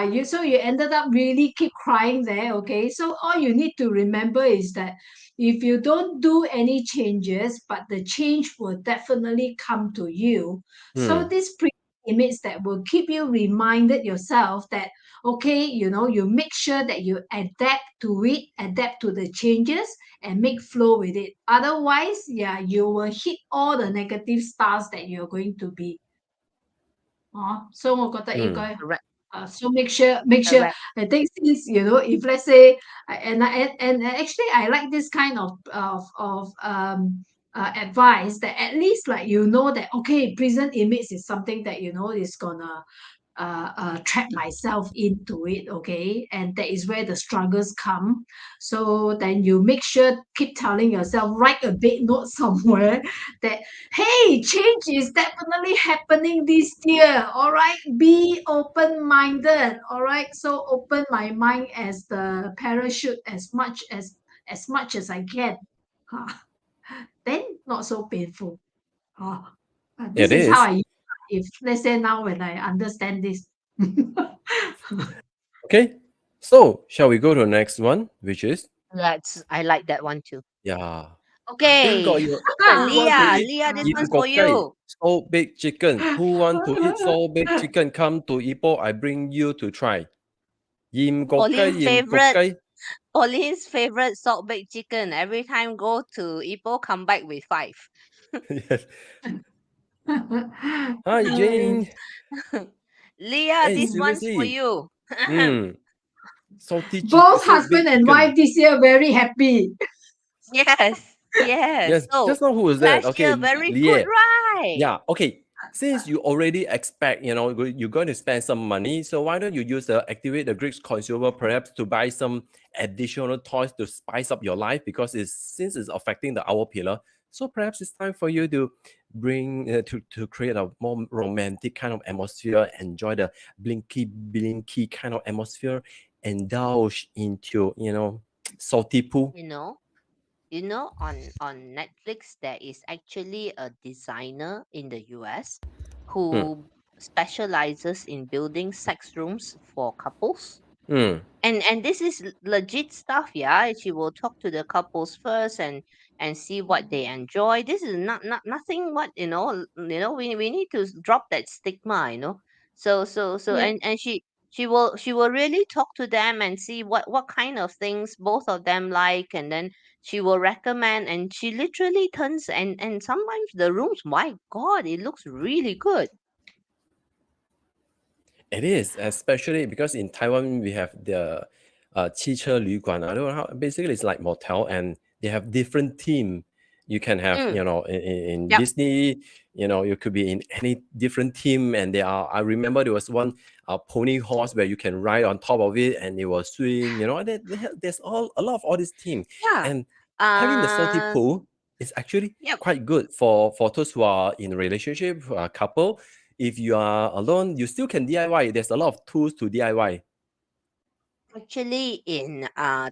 Speaker 1: you ended up really keep crying there, okay? So all you need to remember is that if you don't do any changes, but the change will definitely come to you. So
Speaker 2: Mm.
Speaker 1: this image that will keep you reminded yourself that, okay, you make sure that you adapt to it, adapt to the changes, and make flow with it. Otherwise, yeah, you will hit all the negative stars that you're going to be. So 我覺得應
Speaker 2: Mm.
Speaker 1: 該
Speaker 3: correct,
Speaker 1: so make sure
Speaker 3: correct.
Speaker 1: I think since if let's say and actually I like this kind of advice that at least like that okay, prison image is something that is gonna trap myself into it, okay, and that is where the struggles come. So then you make sure keep telling yourself, write a big note somewhere that hey, change is definitely happening this year, all right, be open-minded, all right, so open my mind as the parachute as much as I can. Huh. Then not so painful. This
Speaker 2: It
Speaker 1: is how
Speaker 2: is.
Speaker 1: I, if let's say now when I understand this.
Speaker 2: Okay, so shall we go to the next one, which is
Speaker 3: I like that one too.
Speaker 2: yeah,
Speaker 3: Okay.
Speaker 2: Who want to eat
Speaker 3: Leah, this one's
Speaker 2: Yin
Speaker 3: for
Speaker 2: Kok Gai,
Speaker 3: you.
Speaker 2: so big chicken? Who want to eat so big chicken? Come to Ipoh, I bring you to try. Yin Kok Gai,
Speaker 3: Pauline's
Speaker 2: Yin Kok
Speaker 3: favorite,
Speaker 2: Gai.
Speaker 3: Pauline's favorite salt baked chicken. Every time go to Ipoh, come back with 5.
Speaker 2: Yes. Hi, Jane.
Speaker 3: Leah,
Speaker 2: Hey,
Speaker 3: this one's for
Speaker 2: seriously.
Speaker 3: you.
Speaker 2: Salty chicken,
Speaker 1: Both
Speaker 2: so
Speaker 1: husband
Speaker 2: big
Speaker 1: and
Speaker 2: chicken.
Speaker 1: wife this year very happy.
Speaker 3: Yes, yes.
Speaker 2: Yes,
Speaker 3: So
Speaker 2: just now who was that?
Speaker 3: last
Speaker 2: Okay,
Speaker 3: year, very good,
Speaker 2: Lie.
Speaker 3: right?
Speaker 2: Yeah, okay. Since you already expect, you're going to spend some money, so why don't you use activate the Greek consumer perhaps to buy some additional toys to spice up your life, because since it's affecting the hour pillar, so perhaps it's time for you to bring to create a more romantic kind of atmosphere, enjoy the blinky kind of atmosphere, indulge into salty pool.
Speaker 3: On Netflix there is actually a designer in the US
Speaker 2: Hmm.
Speaker 3: who specializes in building sex rooms for couples.
Speaker 2: Hmm.
Speaker 3: And this is legit stuff, yeah. She will talk to the couples first and see what they enjoy. This is not nothing what we need to drop that stigma, so
Speaker 1: Yeah.
Speaker 3: and she will really talk to them and see what kind of things both of them like, and then she will recommend, and she literally turns, and sometimes the rooms, my god, it looks really good.
Speaker 2: It is, especially because in Taiwan we have the 汽车旅馆. I don't know how. Basically, it's like motel, and they have different theme. You can have,
Speaker 3: Mm,
Speaker 2: in
Speaker 3: yep.
Speaker 2: Disney, you could be in any different theme, and there are. I remember there was one pony horse where you can ride on top of it, and it will swing. There's a lot of all this theme,
Speaker 3: Yeah.
Speaker 2: and having the salty pool is actually
Speaker 3: Yep.
Speaker 2: quite good for those who are in a relationship, who are a couple. If you are alone, you still can DIY. There's a lot of tools to DIY.
Speaker 3: Actually, in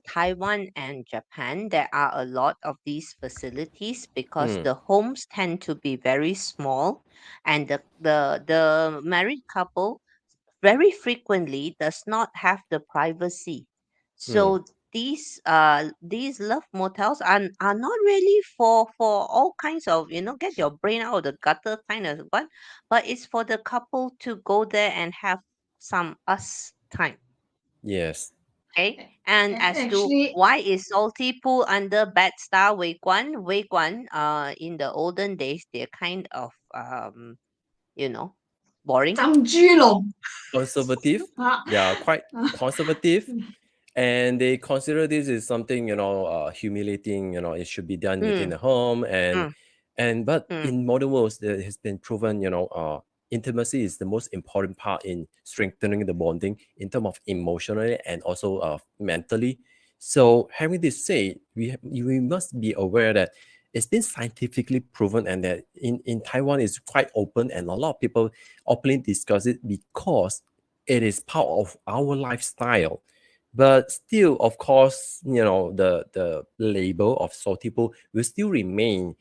Speaker 3: Taiwan and Japan, there are a lot of these facilities because
Speaker 2: Hmm.
Speaker 3: the homes tend to be very small, and the married couple very frequently does not have the privacy.
Speaker 2: Hmm.
Speaker 3: So these love motels are not really for all kinds of, get your brain out of the gutter kind of one, but it's for the couple to go there and have some us time.
Speaker 2: Yes.
Speaker 3: Okay. And as to
Speaker 1: Actually,
Speaker 3: why is salty pool under bad star Wei Guan? Wei Guan, in the olden days, they're kind of you know, boring.
Speaker 1: 张居龙.
Speaker 2: Conservative. They are quite conservative, and they consider this is something humiliating. It should be done within
Speaker 3: Mm,
Speaker 2: the home, and
Speaker 3: mm,
Speaker 2: but
Speaker 3: mm.
Speaker 2: in modern worlds, it has been proven. Intimacy is the most important part in strengthening the bonding in terms of emotionally and also mentally. So having this said, we must be aware that it's been scientifically proven, and that in Taiwan is quite open, and a lot of people openly discuss it because it is part of our lifestyle. But still, of course, the label of salty pool will still remain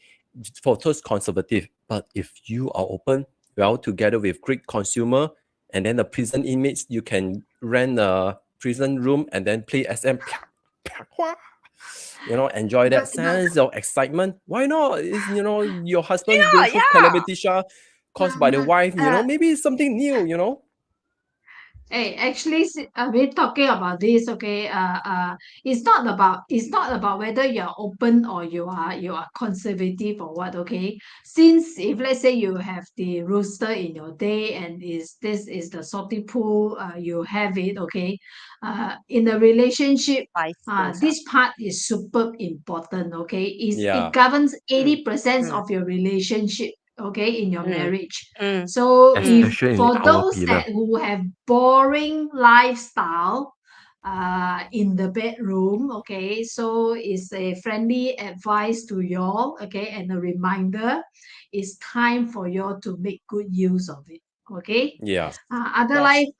Speaker 2: for those conservative. But if you are open, well, together with Greek consumer and then the prison inmates, you can rent a prison room and then play SM. Enjoy that
Speaker 1: But
Speaker 2: sense of excitement. Why not? Is your husband
Speaker 3: Yeah,
Speaker 2: going through
Speaker 3: yeah.
Speaker 2: calamity caused by the wife?
Speaker 1: uh,
Speaker 2: Maybe it's something new.
Speaker 1: hey, actually, we're talking about this, okay? It's not about whether you're open or you are conservative or what, okay? Since if let's say you have the rooster in your day and this is the salty pool, you have it, okay? In a relationship,
Speaker 3: Vice versa.
Speaker 1: this part is super important, okay? It
Speaker 2: Yeah,
Speaker 1: governs
Speaker 3: Mm,
Speaker 1: 80%
Speaker 3: mm,
Speaker 1: of your relationship, okay, in your
Speaker 3: mm,
Speaker 1: marriage.
Speaker 3: mm,
Speaker 1: So
Speaker 3: mm.
Speaker 1: if
Speaker 2: especially in
Speaker 1: for
Speaker 2: our
Speaker 1: those
Speaker 2: pillar.
Speaker 1: that who have boring lifestyle in the bedroom, okay, so it's a friendly advice to y'all, okay, and a reminder, it's time for y'all to make good use of it, okay.
Speaker 2: Yeah.
Speaker 3: Yes.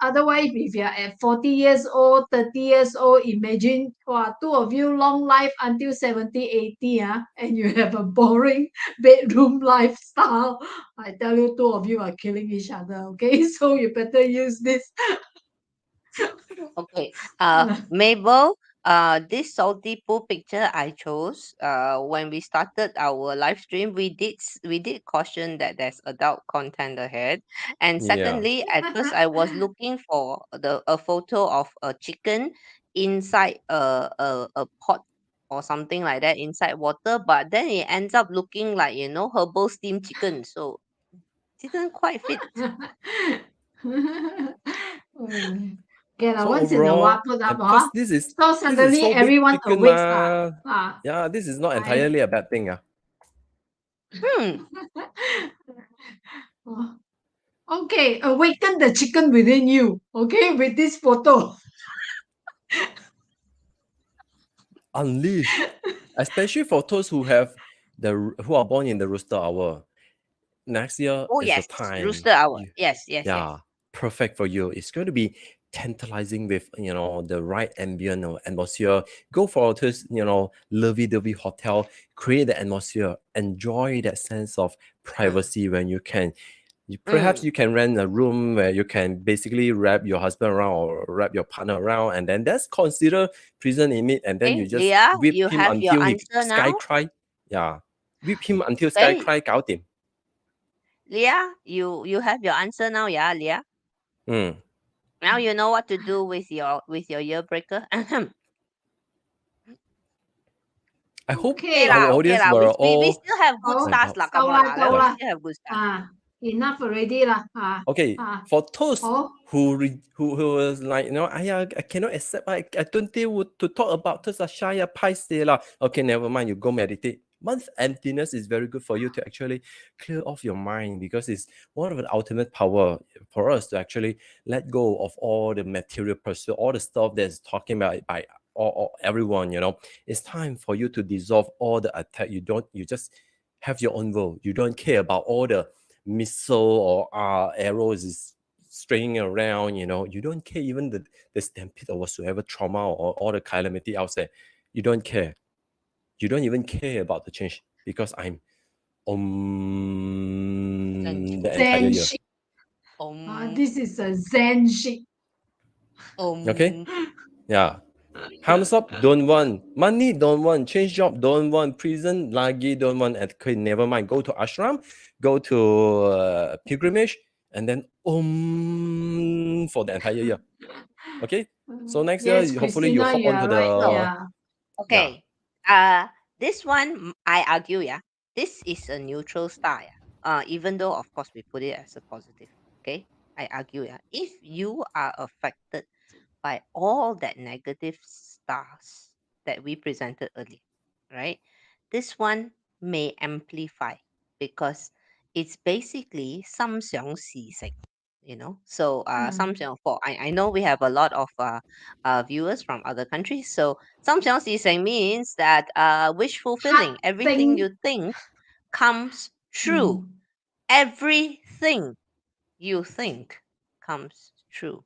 Speaker 1: Otherwise, if you're at 40 years old, 30 years old, imagine, wow, two of you long life until 70, 80, and you have a boring bedroom lifestyle. I tell you, two of you are killing each other, okay? So you better use this.
Speaker 3: Okay. Mabel, This salty poo picture I chose. When we started our live stream, we did caution that there's adult content ahead. And
Speaker 2: Yeah.
Speaker 3: secondly, at first I was looking for a photo of a chicken inside a pot or something like that inside water, but then it ends up looking like herbal steamed chicken. So didn't quite fit.
Speaker 1: Okay,
Speaker 2: So
Speaker 1: once in a while
Speaker 2: overall,
Speaker 1: put up,
Speaker 2: and because
Speaker 1: so
Speaker 2: this is
Speaker 1: suddenly
Speaker 2: so big
Speaker 1: everyone
Speaker 2: chicken
Speaker 1: awakes.
Speaker 2: yeah, this is not
Speaker 1: I-
Speaker 2: entirely a bad thing.
Speaker 3: Hmm.
Speaker 1: Okay, awaken the chicken within you. Okay, with this photo.
Speaker 2: Unleash, especially for those who are born in the rooster hour. Next year
Speaker 3: Oh
Speaker 2: is
Speaker 3: yes,
Speaker 2: the time.
Speaker 3: rooster hour. Yes, yes, yes.
Speaker 2: Yeah, perfect for you. It's going to be tantalizing with the right ambient or atmosphere. Go for this lovey-dovey hotel. Create the atmosphere. Enjoy that sense of privacy when you can. Perhaps you can rent a room where you can basically wrap your husband around or wrap your partner around, and then that's considered prison inmate. And then
Speaker 3: Okay,
Speaker 2: you just
Speaker 3: Leah,
Speaker 2: whip
Speaker 3: you
Speaker 2: him
Speaker 3: have your
Speaker 2: until he
Speaker 3: answer
Speaker 2: sky
Speaker 3: now.
Speaker 2: cry. Yeah, whip him until sky
Speaker 3: Okay,
Speaker 2: cry. 搞掂.
Speaker 3: Leah, you have your answer now, yeah, Leah. Now you know what to do with your ear breaker.
Speaker 2: I hope
Speaker 1: Okay.
Speaker 2: our
Speaker 3: Okay
Speaker 2: audience
Speaker 3: lah.
Speaker 2: were
Speaker 3: We
Speaker 2: all
Speaker 3: still have good
Speaker 1: Oh,
Speaker 3: stars lah.
Speaker 1: so
Speaker 3: Come on lah.
Speaker 1: go
Speaker 3: We
Speaker 1: lah.
Speaker 3: still have good stars.
Speaker 1: Enough already lah.
Speaker 2: okay. For those
Speaker 1: Oh,
Speaker 2: who was like, I cannot accept. I don't think to talk about this. Shaya paise lah. Okay, never mind. You go meditate. Month emptiness is very good for you to actually clear off your mind, because it's one of the ultimate power for us to actually let go of all the material pursuit, all the stuff that's talking about by all everyone. It's time for you to dissolve all the attack. You just have your own will. You don't care about all the missile or arrows is stringing around. You don't care even the stampede or whatsoever trauma or all the calamity out there. You don't care. You don't even care about the change, because I'm the entire
Speaker 1: Zen
Speaker 2: year.
Speaker 1: shit. This is a Zen shit.
Speaker 2: Okay? Yeah. Thumbs up, don't want. Money, don't want. Change job, don't want. Prison, lagi, don't want. Okay, never mind. Go to ashram, go to pilgrimage, and then for the entire year. Okay? So next
Speaker 1: Yes,
Speaker 2: year, hopefully you
Speaker 1: Christina,
Speaker 2: hop
Speaker 1: you
Speaker 2: onto
Speaker 1: are
Speaker 2: the...
Speaker 1: right. Yeah.
Speaker 3: Okay. This one I argue, yeah. This is a neutral star, yeah. Even though of course we put it as a positive. Okay. I argue, yeah. If you are affected by all that negative stars that we presented earlier, right? This one may amplify because it's basically 心想事成, So I know we have a lot of viewers from other countries. So 心想事成 means that wish fulfilling. Everything you think comes true. Everything you think comes true.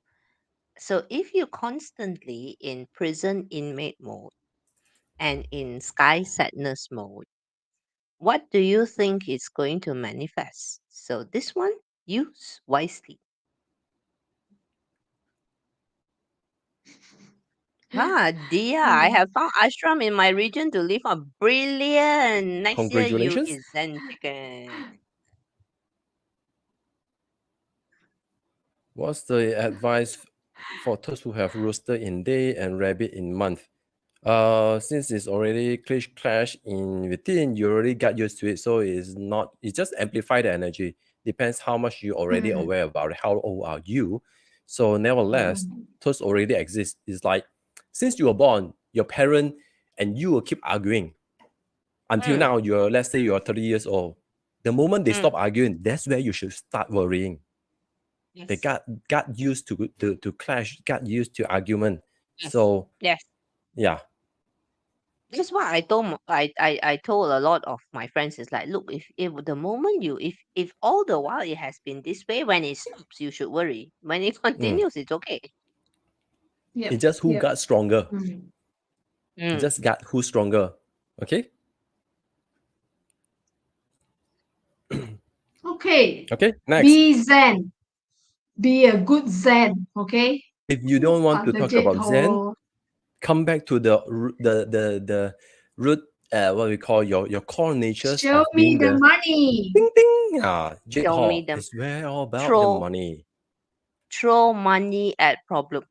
Speaker 3: So if you constantly in prison inmate mode and in sky sadness mode, what do you think is going to manifest? So this one, use wisely. Dia, I have found ashram in my region to live on. Brilliant. Next year you
Speaker 2: Congratulations.
Speaker 3: is Zen chicken.
Speaker 2: What's the advice for those who have rooster in day and rabbit in month? Since it's already clash in within, you already got used to it. So it's just amplify the energy. Depends how much you already aware about it. How old are you? So nevertheless, those already exist. It's like, since you were born, your parent and you will keep arguing until now. Let's say you're 30 years old. The moment they stop arguing, that's where you should start worrying.
Speaker 3: Yes.
Speaker 2: They got used to clash, got used to argument.
Speaker 3: Yes.
Speaker 2: So
Speaker 3: Yes.
Speaker 2: yeah.
Speaker 3: That's why I told a lot of my friends is like, look, if the moment if all the while it has been this way, when it stops, you should worry. When it continues, it's okay.
Speaker 2: It's just who got stronger. It just got who stronger. Okay.
Speaker 1: Okay.
Speaker 2: Okay. Next.
Speaker 1: Be Zen. Be a good Zen. Okay.
Speaker 2: If you don't want to talk about Zen, come back to the root, what we call your core natures
Speaker 1: Show
Speaker 2: of
Speaker 1: me
Speaker 2: being
Speaker 1: the
Speaker 2: the
Speaker 1: money.
Speaker 2: ding ding.
Speaker 3: Show me
Speaker 2: 𝗔𝗹𝗹
Speaker 3: the
Speaker 2: is where all about the
Speaker 3: throw
Speaker 2: money.
Speaker 3: throw money at problem.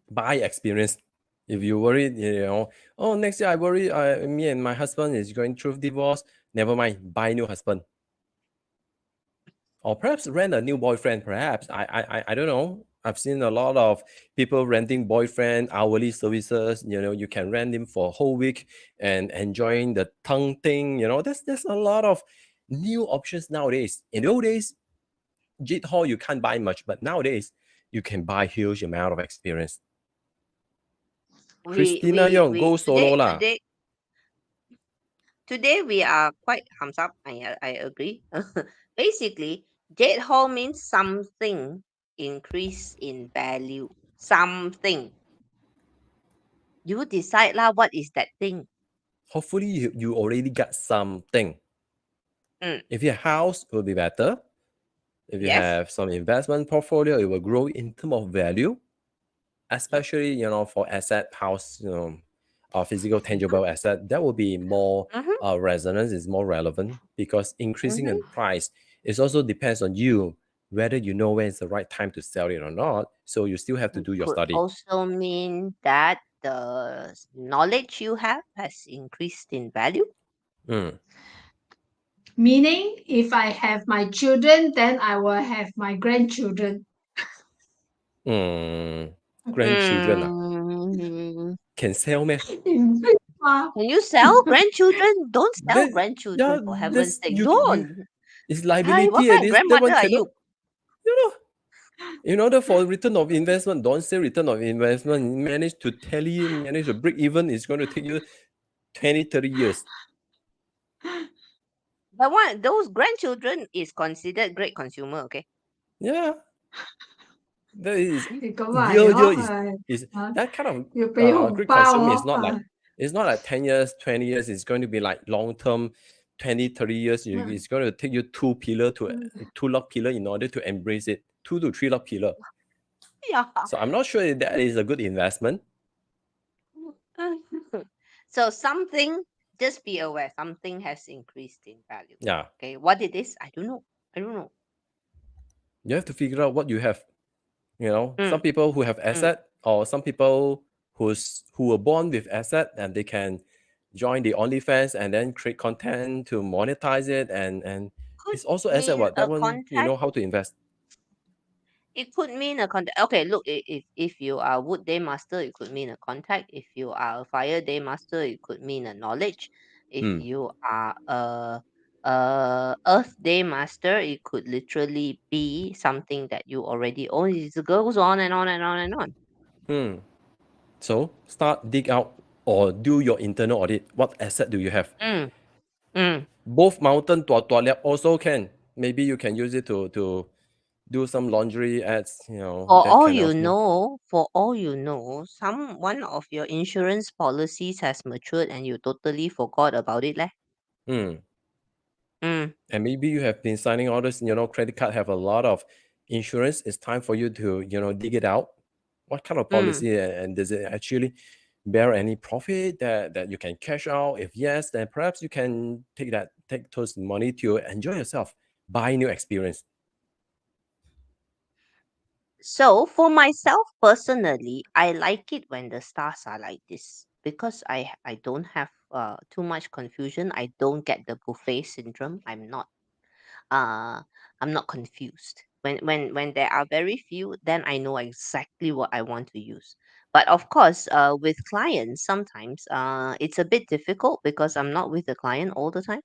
Speaker 2: Buy experience. If you worry, oh, next year I worry, me and my husband is going through divorce. Never mind, buy new husband. Or perhaps rent a new boyfriend. Perhaps I don't know. I've seen a lot of people renting boyfriend hourly services. You can rent him for a whole week and enjoying the tongue thing. There's a lot of new options nowadays. In the old days, 𝗔𝗹𝗹 you can't buy much, but nowadays you can buy huge amount of experience. Christina Young, go solo lah.
Speaker 3: Today we are quite thumbs up. I agree. Basically, 𝗔𝗹𝗹 means something increase in value. Something. You decide lah. What is that thing?
Speaker 2: Hopefully you already got something. If your house will be better. If you have some investment portfolio, it will grow in terms of value, especially for asset house, or physical tangible asset. That will be more resonance, is more relevant, because increasing in price, it also depends on you whether you know when it's the right time to sell it or not. So you still have to do your study.
Speaker 3: Also mean that the knowledge you have has increased in value.
Speaker 1: Meaning, if I have my children, then I will have my grandchildren.
Speaker 2: Grandchildren can sell me.
Speaker 3: Can you sell grandchildren? Don't sell grandchildren, for heaven's sake. Don't.
Speaker 2: It's liability.
Speaker 3: What kind of grandmother are you?
Speaker 2: In order for return of investment, don't say return of investment. Manage to break even, it's going to take you 20, 30 years.
Speaker 3: But those grandchildren is considered great consumer, okay?
Speaker 2: Yeah. That is that kind of great consumer is not like, it's not like 10 years, 20 years. It's going to be like long-term, 20, 30 years. It's going to take you two log pillar in order to embrace it. 2 to 3 log pillar.
Speaker 3: Yeah.
Speaker 2: So I'm not sure if that is a good investment.
Speaker 3: So something, just be aware, something has increased in value.
Speaker 2: Yeah.
Speaker 3: Okay. What it is, I don't know.
Speaker 2: You have to figure out what you have. Some people who have asset, or some people who were born with asset, and they can join the OnlyFans and then create content to monetize it, and it's also asset. What that one, you know how to invest.
Speaker 3: It could mean a contact. Okay, look, if you are wood day master, it could mean a contact. If you are a fire day master, it could mean a knowledge. If you are a earth day master, it could literally be something that you already own. It goes on and on and on and on.
Speaker 2: So start dig out or do your internal audit. What asset do you have? Both mountain 𝗥𝗥𝗏 also can. Maybe you can use it to do some laundry ads.
Speaker 3: For all you know, one of your insurance policies has matured and you totally forgot about it, leh.
Speaker 2: And maybe you have been signing orders. Credit card have a lot of insurance. It's time for you to dig it out. What kind of policy, and does it actually bear any profit that you can cash out? If yes, then perhaps you can take those money to enjoy yourself, buy new experience.
Speaker 3: So for myself personally, I like it when the stars are like this, because I don't have too much confusion. I don't get the buffet syndrome. I'm not confused. When there are very few, then I know exactly what I want to use. But of course, with clients, sometimes it's a bit difficult because I'm not with the client all the time.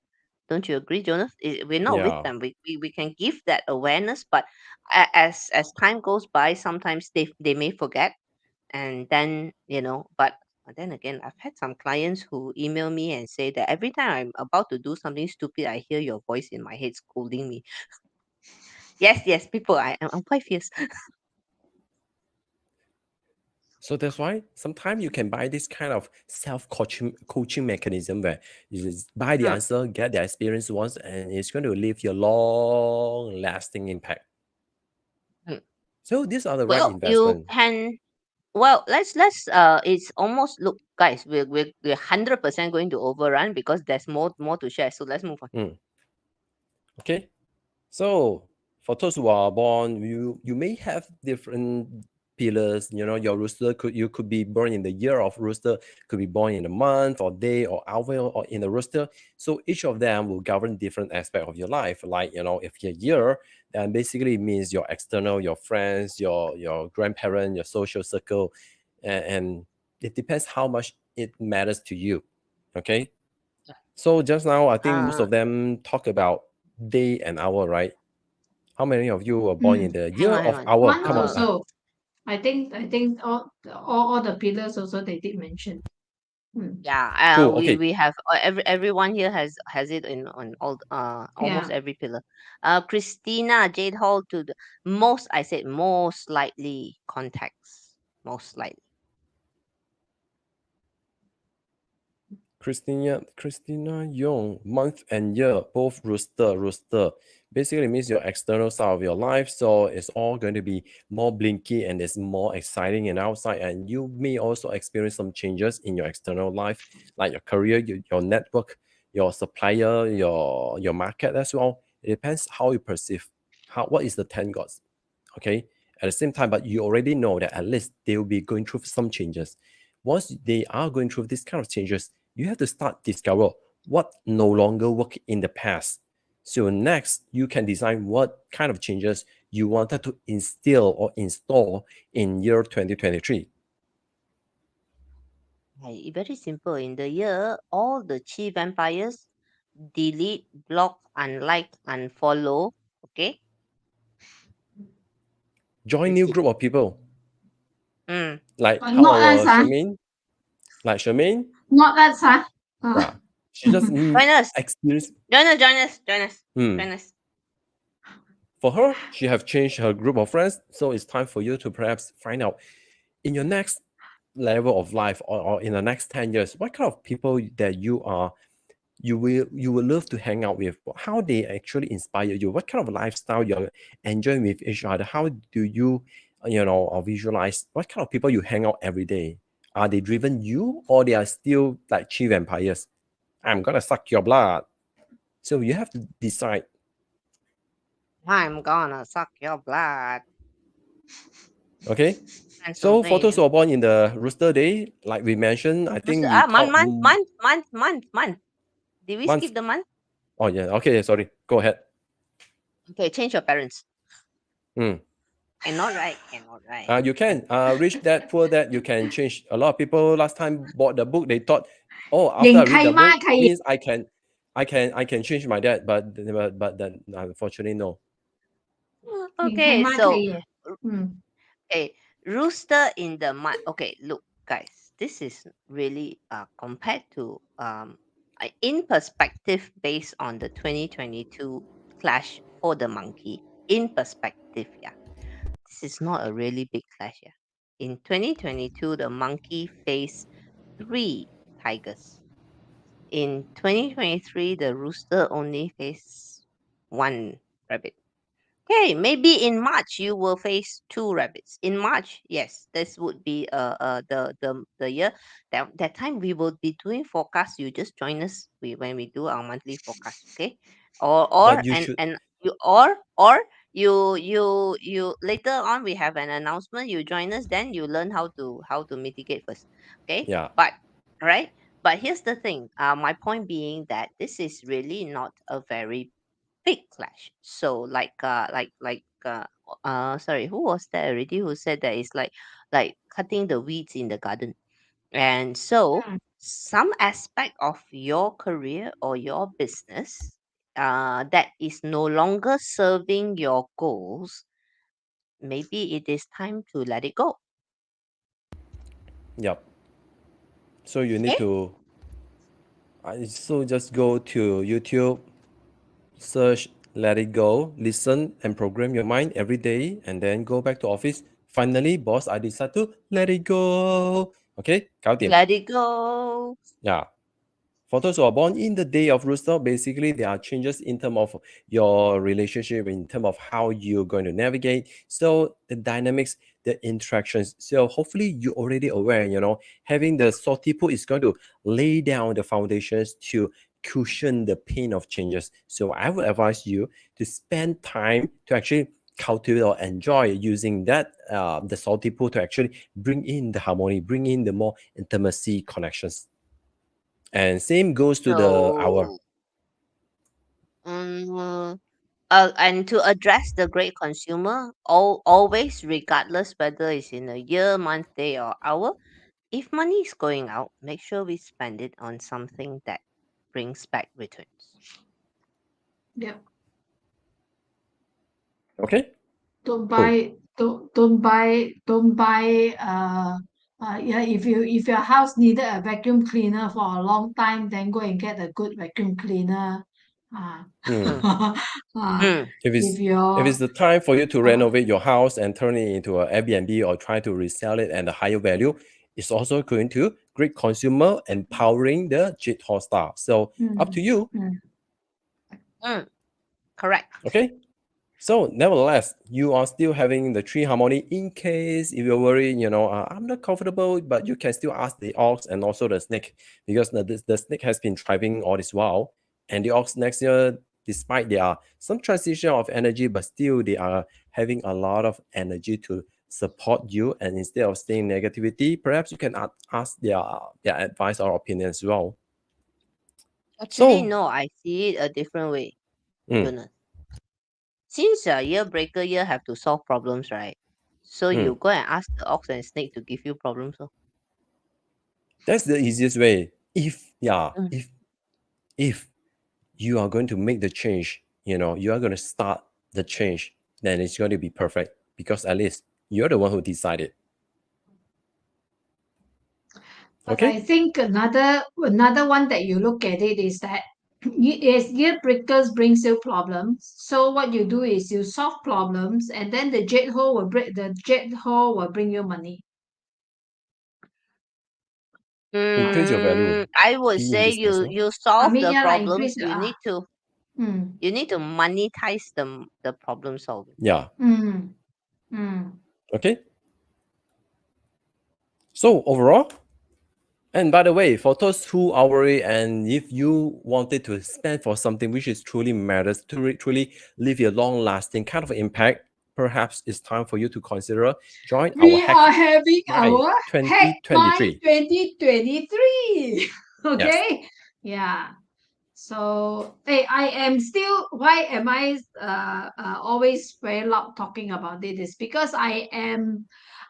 Speaker 3: Don't you agree, Jonas? We're not with them. We can give that awareness, but as time goes by, sometimes they may forget, and then But then again, I've had some clients who email me and say that every time I'm about to do something stupid, I hear your voice in my head scolding me. Yes, people, I'm quite fierce.
Speaker 2: So that's why sometimes you can buy this kind of self-coaching mechanism where you just buy the answer, get the experience once, and it's going to leave you a long-lasting impact. So these are the right investment.
Speaker 3: Well, let's it's almost, look, guys, we're 100% going to overrun because there's more to share. So let's move on.
Speaker 2: Okay. So for those who are born, you may have different pillars. You know, your rooster could be born in the year of rooster, could be born in a month or day or hour or in the rooster. So each of them will govern different aspect of your life. Like, you know, if your year, then basically it means your external, your friends, your grandparent, your social circle, and it depends how much it matters to you. Okay. So just now, I think most of them talk about day and hour, right? How many of you were born in the
Speaker 3: Hang
Speaker 2: year
Speaker 3: on,
Speaker 2: of hour?
Speaker 1: Month
Speaker 2: Come on.
Speaker 1: also. I think all the pillars also they did mention.
Speaker 3: Yeah,
Speaker 2: Cool. Okay.
Speaker 3: we have everyone here has it in on all almost
Speaker 1: Yeah.
Speaker 3: every pillar. Christina Jade Hall to the most, I said most likely contacts, most likely.
Speaker 2: Christina Young, month and year, both rooster. Basically means your external side of your life. So it's all going to be more blinky and it's more exciting and outside. And you may also experience some changes in your external life, like your career, your network, your supplier, your market as well. It depends how you perceive. What is the 10 gods? Okay. At the same time, but you already know that at least they will be going through some changes. Once they are going through this kind of changes, you have to start discover what no longer work in the past. So next, you can design what kind of changes you wanted to instill or install in year 2023.
Speaker 3: Very simple. In the year, all the chi vampires delete, block, unlike, unfollow. Okay.
Speaker 2: Join
Speaker 3: That's
Speaker 2: new
Speaker 3: it.
Speaker 2: group of people. Like
Speaker 1: But
Speaker 2: how
Speaker 1: not
Speaker 2: our
Speaker 1: us, huh?
Speaker 2: Charmaine, like Charmaine,
Speaker 1: Not us, huh?
Speaker 2: yeah, she just
Speaker 3: Join us.
Speaker 2: experience.
Speaker 3: Join us.
Speaker 2: For her, she have changed her group of friends, so it's time for you to perhaps find out in your next level of life or in the next 10 years, what kind of people that you will love to hang out with, how they actually inspire you, what kind of lifestyle you're enjoying with each other, how do you visualize what kind of people you hang out every day. Are they driven you or they are still like chi vampires? I'm gonna suck your blood. So you have to decide.
Speaker 3: I'm gonna suck your blood.
Speaker 2: Okay.
Speaker 3: And
Speaker 2: So for those
Speaker 3: something.
Speaker 2: who are born in the rooster day, like we mentioned, I think we talked
Speaker 3: Month. Did we
Speaker 2: month.
Speaker 3: skip the month?
Speaker 2: Oh yeah, okay, sorry, go ahead.
Speaker 3: Okay, change your parents.
Speaker 2: Mm.
Speaker 3: Cannot right.
Speaker 2: You can rich dad, poor dad, you can change. A lot of people last time bought the book, they thought, oh, after I read the book means I can change my dad, but then unfortunately no.
Speaker 3: Okay, so
Speaker 1: Mm.
Speaker 3: okay, rooster in the month. Okay, look, guys, this is really compared to in perspective based on the 2022 clash for the monkey. In perspective, yeah, this is not a really big clash. Yeah, in 2022, the monkey faced 3 tigers. In 2023, the rooster only faced 1 rabbit. Okay, maybe in March you will face 2 rabbits. In March, yes, this would be the year that time we will be doing forecast. You just join us when we do our monthly forecast, okay? Or
Speaker 2: But you should,
Speaker 3: and you or you later on we have an announcement. You join us, then you learn how to mitigate first, okay?
Speaker 2: yeah.
Speaker 3: But right, but here's the thing. My point being that this is really not a very big clash. So sorry, who was that already who said that it's like cutting the weeds in the garden. And so some aspect of your career or your business that is no longer serving your goals, maybe it is time to let it go.
Speaker 2: Yep. So you need
Speaker 3: Okay?
Speaker 2: to so just go to YouTube, search let it go, listen and program your mind every day, and then go back to office. Finally, boss, I decide to let it go. Okay, 搞掂.
Speaker 3: Let it go.
Speaker 2: Yeah. For those who are born in the day of rooster, basically there are changes in terms of your relationship, in terms of how you're going to navigate. So the dynamics, the interactions. So hopefully you're already aware, having the salty poo is going to lay down the foundations to cushion the pain of changes. So I would advise you to spend time to actually cultivate or enjoy using that the salty poo to actually bring in the harmony, bring in the more intimacy connections. And same goes to the hour.
Speaker 3: And to address the great consumer, always, regardless whether it's in a year, month, day, or hour, if money is going out, make sure we spend it on something that brings back returns.
Speaker 1: Yep.
Speaker 2: Okay.
Speaker 1: Don't buy. Yeah, if your house needed a vacuum cleaner for a long time, then go and get a good vacuum cleaner.
Speaker 2: If it's the time for you to renovate your house and turn it into an Airbnb or try to resell it at a higher value, it's also going to great consumer empowering the 𝗔𝗹𝗏 star. So up to you.
Speaker 3: Correct.
Speaker 2: Okay. So nevertheless, you are still having the 3 harmony in case if you're worried, I'm not comfortable, but you can still ask the ox and also the snake, because the snake has been thriving all this while. And the ox next year, despite there are some transition of energy, but still they are having a lot of energy to support you. And instead of saying negativity, perhaps you can ask their advice or opinion as well.
Speaker 3: Actually, no, I see it a different way. Since year breaker year have to solve problems, right? So you go and ask the ox and snake to give you problems.
Speaker 2: That's the easiest way. If you are going to make the change, you are going to start the change, then it's going to be perfect, because at least you're the one who decided.
Speaker 1: Okay. I think another one that you look at it is that year breakers brings you problems. So what you do is you solve problems, and then the 𝗔𝗶𝗏 will bring you money.
Speaker 2: Increase your value.
Speaker 3: I would say you solve the problems. You need to monetize the problem solving.
Speaker 2: Yeah. Okay. So overall, and by the way, for those who are worried, and if you wanted to spend for something which is truly matters, to truly leave a long-lasting kind of impact, perhaps it's time for you to consider join our
Speaker 1: We are having our Hack
Speaker 2: 2023.
Speaker 1: Okay. Yes. Yeah. So I am still. Why am I always very loud talking about it? Is because I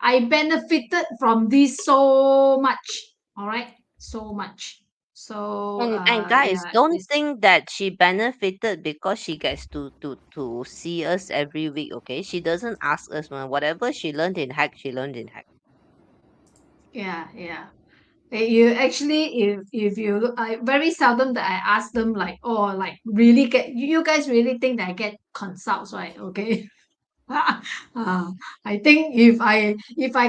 Speaker 1: benefited from this so much. All right, so much. So
Speaker 3: and guys, don't think that she benefited because she gets to see us every week. Okay, she doesn't ask us, man. Whatever she learned in Hack, she learned in Hack.
Speaker 1: Yeah. You actually, if you look, I very seldom that I ask them like, oh, like really you guys really think that I get consults, right? Okay. I think if I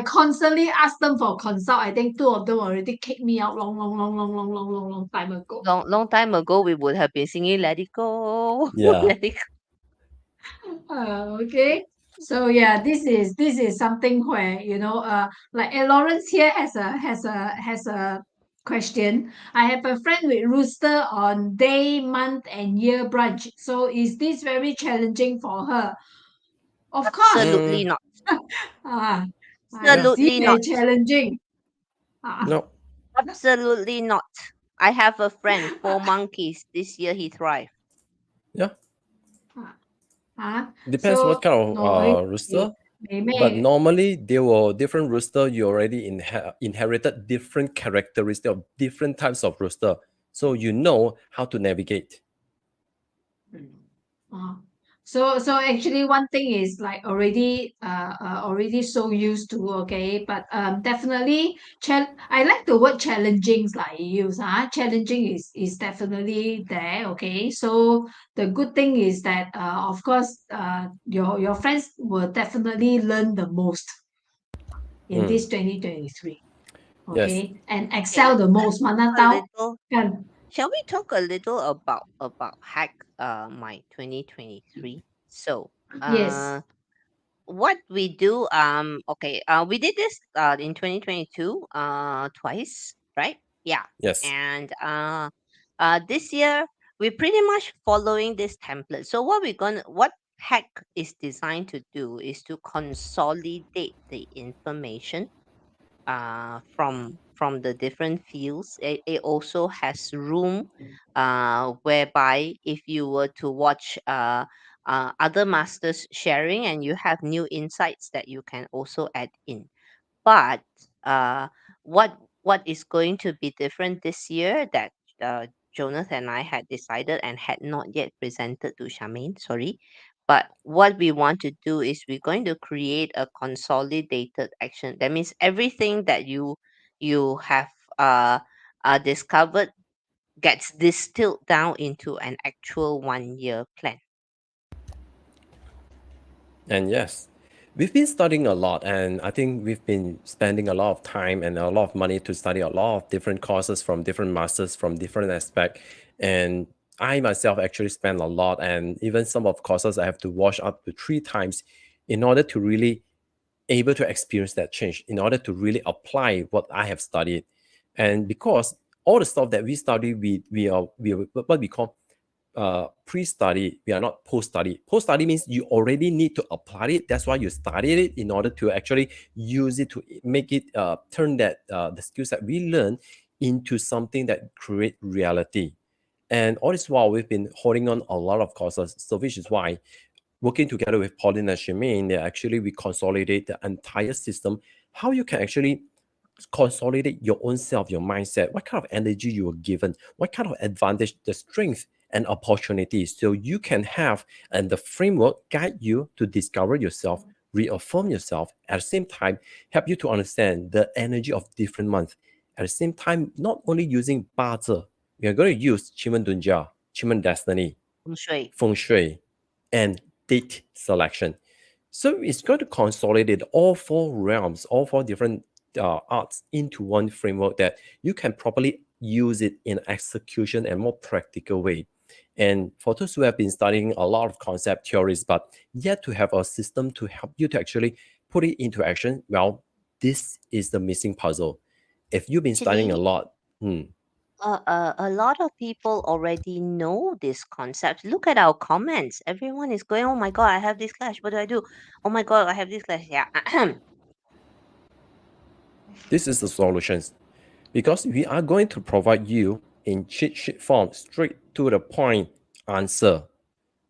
Speaker 1: constantly ask them for consult, I think 2 of them already kicked me out long time ago.
Speaker 3: Long time ago, we would have been singing "Let It Go."
Speaker 2: Yeah.
Speaker 3: Let it go.
Speaker 1: Okay. So yeah, this is something where like Lawrence here has a question. I have a friend with rooster on day, month, and year brunch. So is this very challenging for her? Of course.
Speaker 3: Absolutely not.
Speaker 1: Absolutely not. Challenging.
Speaker 2: No.
Speaker 3: Absolutely not. I have a friend, 4 monkeys. This year he thrived.
Speaker 2: Yeah. Depends what kind of rooster. But normally there were different rooster. You already inherited different characteristics of different types of rooster, so you know how to navigate.
Speaker 1: So actually one thing is like already so used to, okay, but definitely I like the word challenging like you use. Challenging is definitely there, okay. So the good thing is that of course your friends will definitely learn the most in this 2023. Okay. Yes. And excel the most.
Speaker 3: Shall we talk a little about Hack my 2023? So
Speaker 1: yes.
Speaker 3: what we do, we did this in 2022 twice, right? Yeah.
Speaker 2: Yes.
Speaker 3: And this year we're pretty much following this template. So what hack is designed to do is to consolidate the information from the different fields. It also has room whereby if you were to watch other masters sharing and you have new insights that you can also add in. But uh, what what is going to be different this year that Jonathan and I had decided and had not yet presented to Charmaine, sorry. But what we want to do is we're going to create a consolidated action. That means everything that you have uh, discovered gets distilled down into an actual 1 year plan.
Speaker 2: And yes, we've been studying a lot, and I think we've been spending a lot of time and a lot of money to study a lot of different courses from different masters from different aspects. And I myself actually spend a lot, and even some of courses I have to watch up to 3 times in order to really able to experience that change, in order to really apply what I have studied. And because all the stuff that we study, we are what we call pre-study. We are not post-study. Post-study means you already need to apply it. That's why you studied it in order to actually use it to make it turn that the skills that we learn into something that create reality. And all this while, we've been holding on a lot of courses. So which is why working together with Pauline and Charmaine, we consolidate the entire system. How you can actually consolidate your own self, your mindset, what kind of energy you are given, what kind of advantage, the strength and opportunities. So you can have, and the framework guide you to discover yourself, reaffirm yourself, at the same time, help you to understand the energy of different months. At the same time, not only using 八字, we are going to use 奇门遁甲, 奇门 destiny, 风水, and date selection. So it's going to consolidate all 4 realms, all 4 different arts into one framework that you can properly use it in execution and more practical way. And for those who have been studying a lot of concept theories, but yet to have a system to help you to actually put it into action, well, this is the missing puzzle. If you've been studying a lot,
Speaker 3: a lot of people already know this concept. Look at our comments. Everyone is going, "Oh my god, I have this clash. What do I do? Oh my god, I have this clash." Yeah.
Speaker 2: this is the solutions, because we are going to provide you in cheat sheet form, straight to the point answer,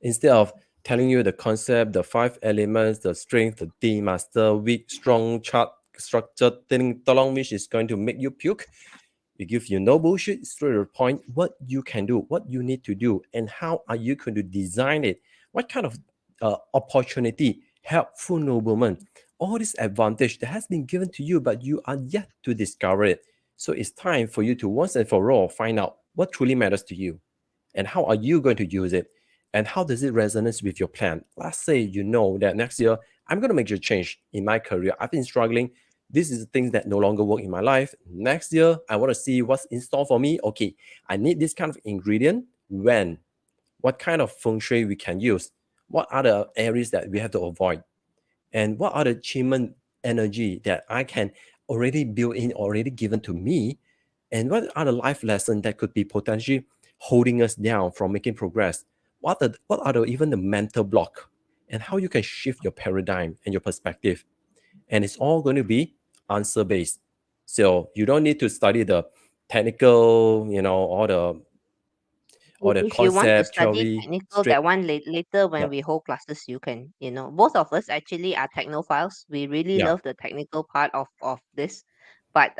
Speaker 2: instead of telling you the concept, the 5 elements, the strength, the D master, weak, strong, chart structure, which is going to make you puke. We give you no bullshit, straight to the point, what you can do, what you need to do, and how are you going to design it, what kind of opportunity, helpful nobleman, all this advantage that has been given to you, but you are yet to discover it. So it's time for you to once and for all find out what truly matters to you, and how are you going to use it, and how does it resonate with your plan. Let's say you know that next year I'm going to make a change in my career. I've been struggling. This is the things that no longer work in my life. Next year, I want to see what's in store for me. Okay, I need this kind of ingredient. When? What kind of feng shui we can use? What are the areas that we have to avoid? And what are the achievement energy that I can already build in, already given to me? And what are the life lessons that could be potentially holding us down from making progress? What are even the mental block? And how you can shift your paradigm and your perspective? And it's all going to be answer based. So you don't need to study the technical, all the
Speaker 3: If you want to
Speaker 2: concept
Speaker 3: study
Speaker 2: theory
Speaker 3: technical,
Speaker 2: straight.
Speaker 3: that one later when
Speaker 2: Yeah,
Speaker 3: we hold classes, you can, both of us actually are technophiles. We really
Speaker 2: yeah.
Speaker 3: love the technical part of this. But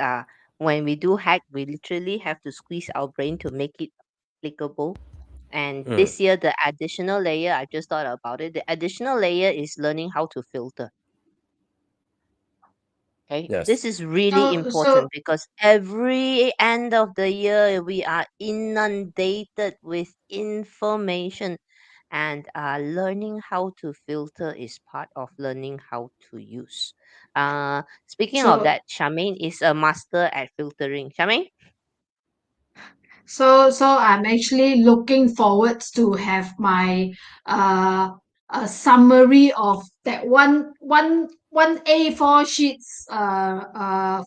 Speaker 3: when we do hack, we literally have to squeeze our brain to make it applicable. And
Speaker 2: Mm,
Speaker 3: this year, the additional layer, I just thought about it. The additional layer is learning how to filter. Okay,
Speaker 2: yes.
Speaker 3: this is really
Speaker 1: So
Speaker 3: important because every end of the year we are inundated with information, and learning how to filter is part of learning how to use. Speaking of
Speaker 1: so
Speaker 3: that, Charmaine is a master at filtering. Charmaine?
Speaker 1: so I'm actually looking forward to have my uh a summary of that one A4 sheets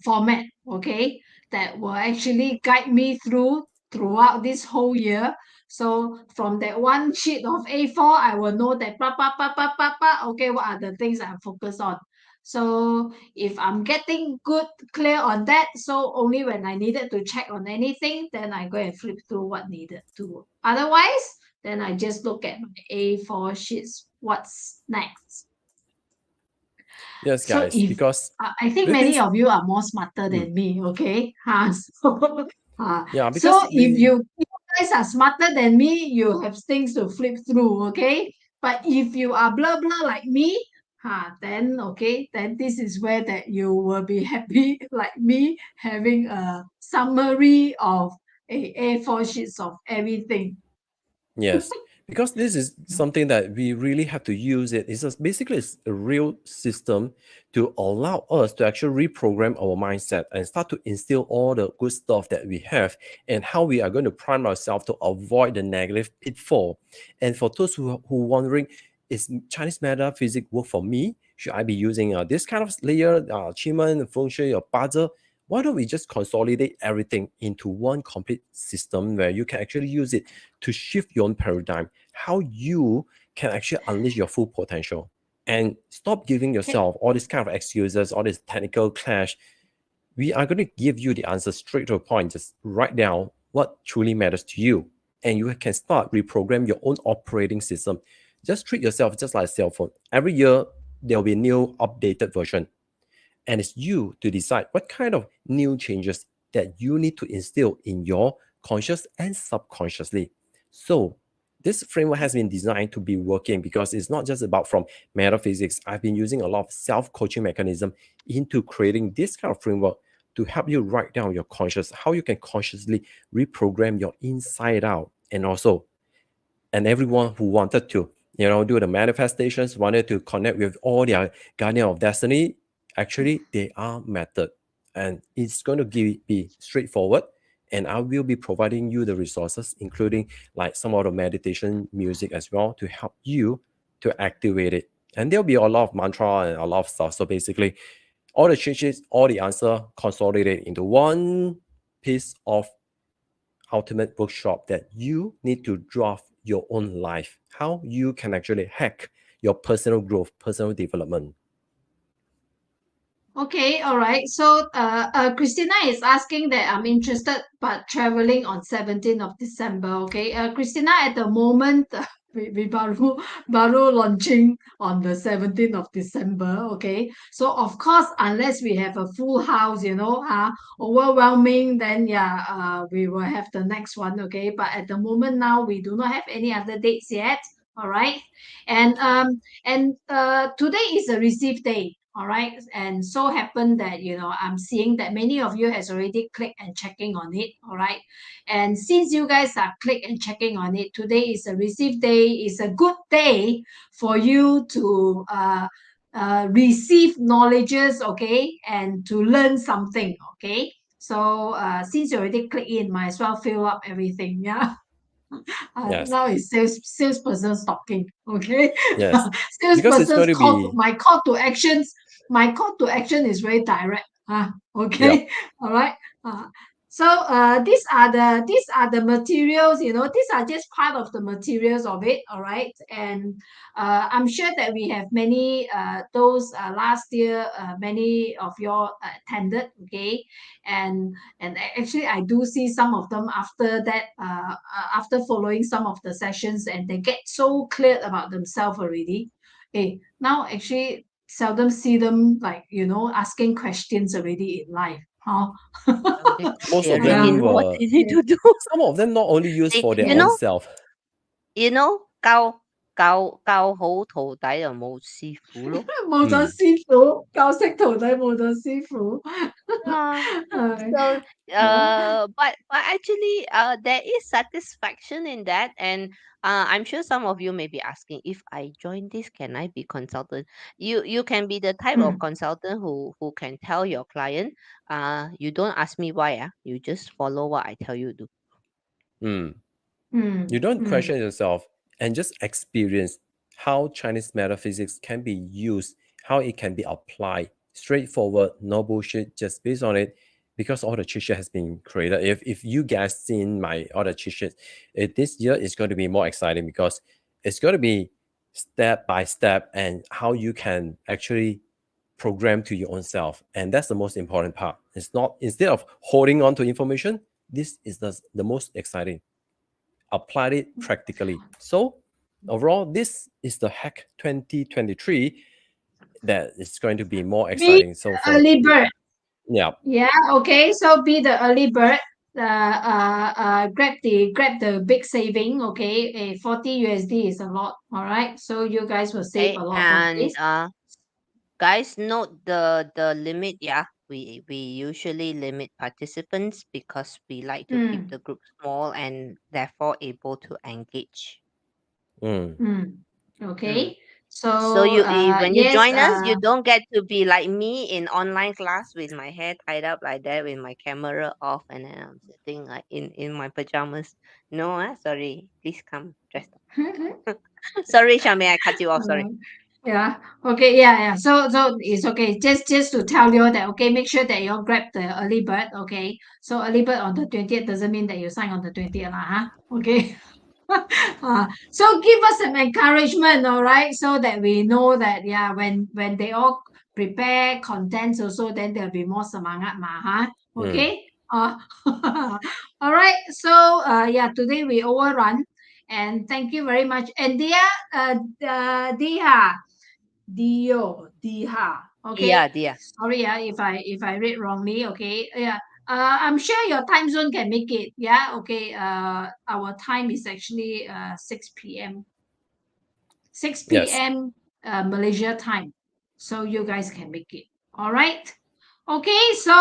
Speaker 1: format, okay, that will actually guide me throughout this whole year. So from that one sheet of A4, I will know that okay, what are the things I'm focused on. So if I'm getting clear on that, so only when I needed to check on anything, then I go and flip through what needed to. Otherwise, then I just look at my A4 sheets. What's next?
Speaker 2: Yes,
Speaker 1: So
Speaker 2: guys,
Speaker 1: if
Speaker 2: because
Speaker 1: I think
Speaker 2: we've
Speaker 1: many
Speaker 2: been
Speaker 1: of you are more smarter than me, okay?
Speaker 2: yeah, because
Speaker 1: So if you guys are smarter than me, you have things to flip through, okay? But if you are blah blah like me, then okay, then this is where that you will be happy like me having a summary of A4 sheets of everything.
Speaker 2: yes, because this is something that we really have to use it. Basically it's a real system to allow us to actually reprogram our mindset and start to instill all the good stuff that we have and how we are going to prime ourselves to avoid the negative pitfall. And for those who wondering, is Chinese metaphysics work for me? Should I be using this kind of layer, 𝗔𝗹𝗹 𝗔𝗯់or 𝗔𝗹𝗹? Why don't we just consolidate everything into one complete system where you can actually use it to shift your own paradigm, how you can actually unleash your full potential and stop giving yourself all these kind of excuses, all this technical clash. We are going to give you the answer straight to the point. Just write down what truly matters to you, and you can start reprogram your own operating system. Just treat yourself just like a cell phone. Every year, there will be a new updated version. And it's you to decide what kind of new changes that you need to instill in your conscious and subconsciously. So this framework has been designed to be working because it's not just about from metaphysics. I've been using a lot of self-coaching mechanism into creating this kind of framework to help you write down your conscious, how you can consciously reprogram your inside out. And everyone who wanted to, do the manifestations, wanted to connect with all their guardian of destiny, actually they are method, and it's going to be straightforward. And I will be providing you the resources, including like some of the meditation music as well, to help you to activate it. And there'll be a lot of mantra and a lot of stuff. So basically, all the changes, all the answer consolidated into one piece of ultimate workshop that you need to draft your own life, how you can actually hack your personal growth, personal development.
Speaker 1: Okay, all right. So Christina is asking that I'm interested but traveling on 17th of December. Okay. Christina, at the moment, we baru launching on the 17th of December. Okay. So of course, unless we have a full house, overwhelming, then yeah, we will have the next one. Okay. But at the moment now, we do not have any other dates yet. All right. And today is a receive day. All right. And so happened that, I'm seeing that many of you has already clicked and checking on it. All right. And since you guys are click and checking on it, today is a receive day. It's a good day for you to receive knowledges, okay, and to learn something, okay. So since you already click in, might as well fill up everything. Yeah.
Speaker 2: Yes.
Speaker 1: Now it's salesperson talking. Okay.
Speaker 2: Yes. Because it's going
Speaker 1: Salesperson's
Speaker 2: to be
Speaker 1: call to actions. My call to action is very direct. Okay.
Speaker 2: Yep.
Speaker 1: All right. So these are the materials. These are just part of the materials of it. All right. And I'm sure that we have many those last year. Many of you attended. Okay. And actually I do see some of them after that, after following some of the sessions, and they get so clear about themselves already. Now actually seldom see them like asking questions already in life.
Speaker 2: most
Speaker 3: They
Speaker 2: of
Speaker 3: already
Speaker 2: them
Speaker 3: know what
Speaker 2: were
Speaker 3: they need to do.
Speaker 2: some of them not only used
Speaker 3: They,
Speaker 2: for their
Speaker 3: you
Speaker 2: own
Speaker 3: know,
Speaker 2: self.
Speaker 3: 教好徒弟就冇師傅咯。
Speaker 1: 冇咗師傅，教識徒弟冇咗師傅。
Speaker 3: So but actually there is satisfaction in that, and I'm sure some of you may be asking, if I join this, can I be consultant? You can be the type of consultant who can tell your client, you don't ask me why, you just follow what I tell you to do.
Speaker 2: You don't question yourself and just experience how Chinese metaphysics can be used, how it can be applied. Straightforward, no bullshit, just based on it, because all the cheat sheet has been created. If you guys seen my other cheat sheets, this year is going to be more exciting because it's going to be step by step and how you can actually program to your own self. And that's the most important part. It's not, instead of holding on to information, this is the most exciting. Apply it practically. So overall, this is the Hack 2023 that is going to be more exciting. So for
Speaker 1: early bird.
Speaker 2: yeah.
Speaker 1: Yeah, okay. So be the early bird. Grab the big saving. Okay, 40 USD is a lot. All right. So you guys will save
Speaker 3: Okay,
Speaker 1: a lot on
Speaker 3: and
Speaker 1: this.
Speaker 3: guys, note the limit. Yeah, we usually limit participants because we like to keep the group small and therefore able to engage.
Speaker 1: Okay.
Speaker 3: So
Speaker 1: So
Speaker 3: when you
Speaker 1: yes,
Speaker 3: join us, you don't get to be like me in online class with my hair tied up like that, with my camera off, and then I'm sitting like in my pajamas. No, sorry. Please come dressed up. Sorry, Shami, I cut you off. Sorry.
Speaker 1: yeah. Okay. Yeah. So it's okay. Just to tell you that, okay, make sure that you grab the early bird. Okay. So early bird on the 20th doesn't mean that you sign on the 20th, huh? Okay. So give us some encouragement, all right, so that we know that, yeah, when they all prepare contents also, then there'll be more semangat huh? Okay. All right. So yeah, today we overrun, and thank you very much. And Diha. Okay.
Speaker 3: Yeah, dear.
Speaker 1: Sorry, if I read wrongly. Okay. Yeah. I'm sure your time zone can make it. Yeah. Okay. Our time is actually 6 p.m. 6
Speaker 2: Yes.
Speaker 1: p.m. Malaysia time, so you guys can make it. All right. Okay. So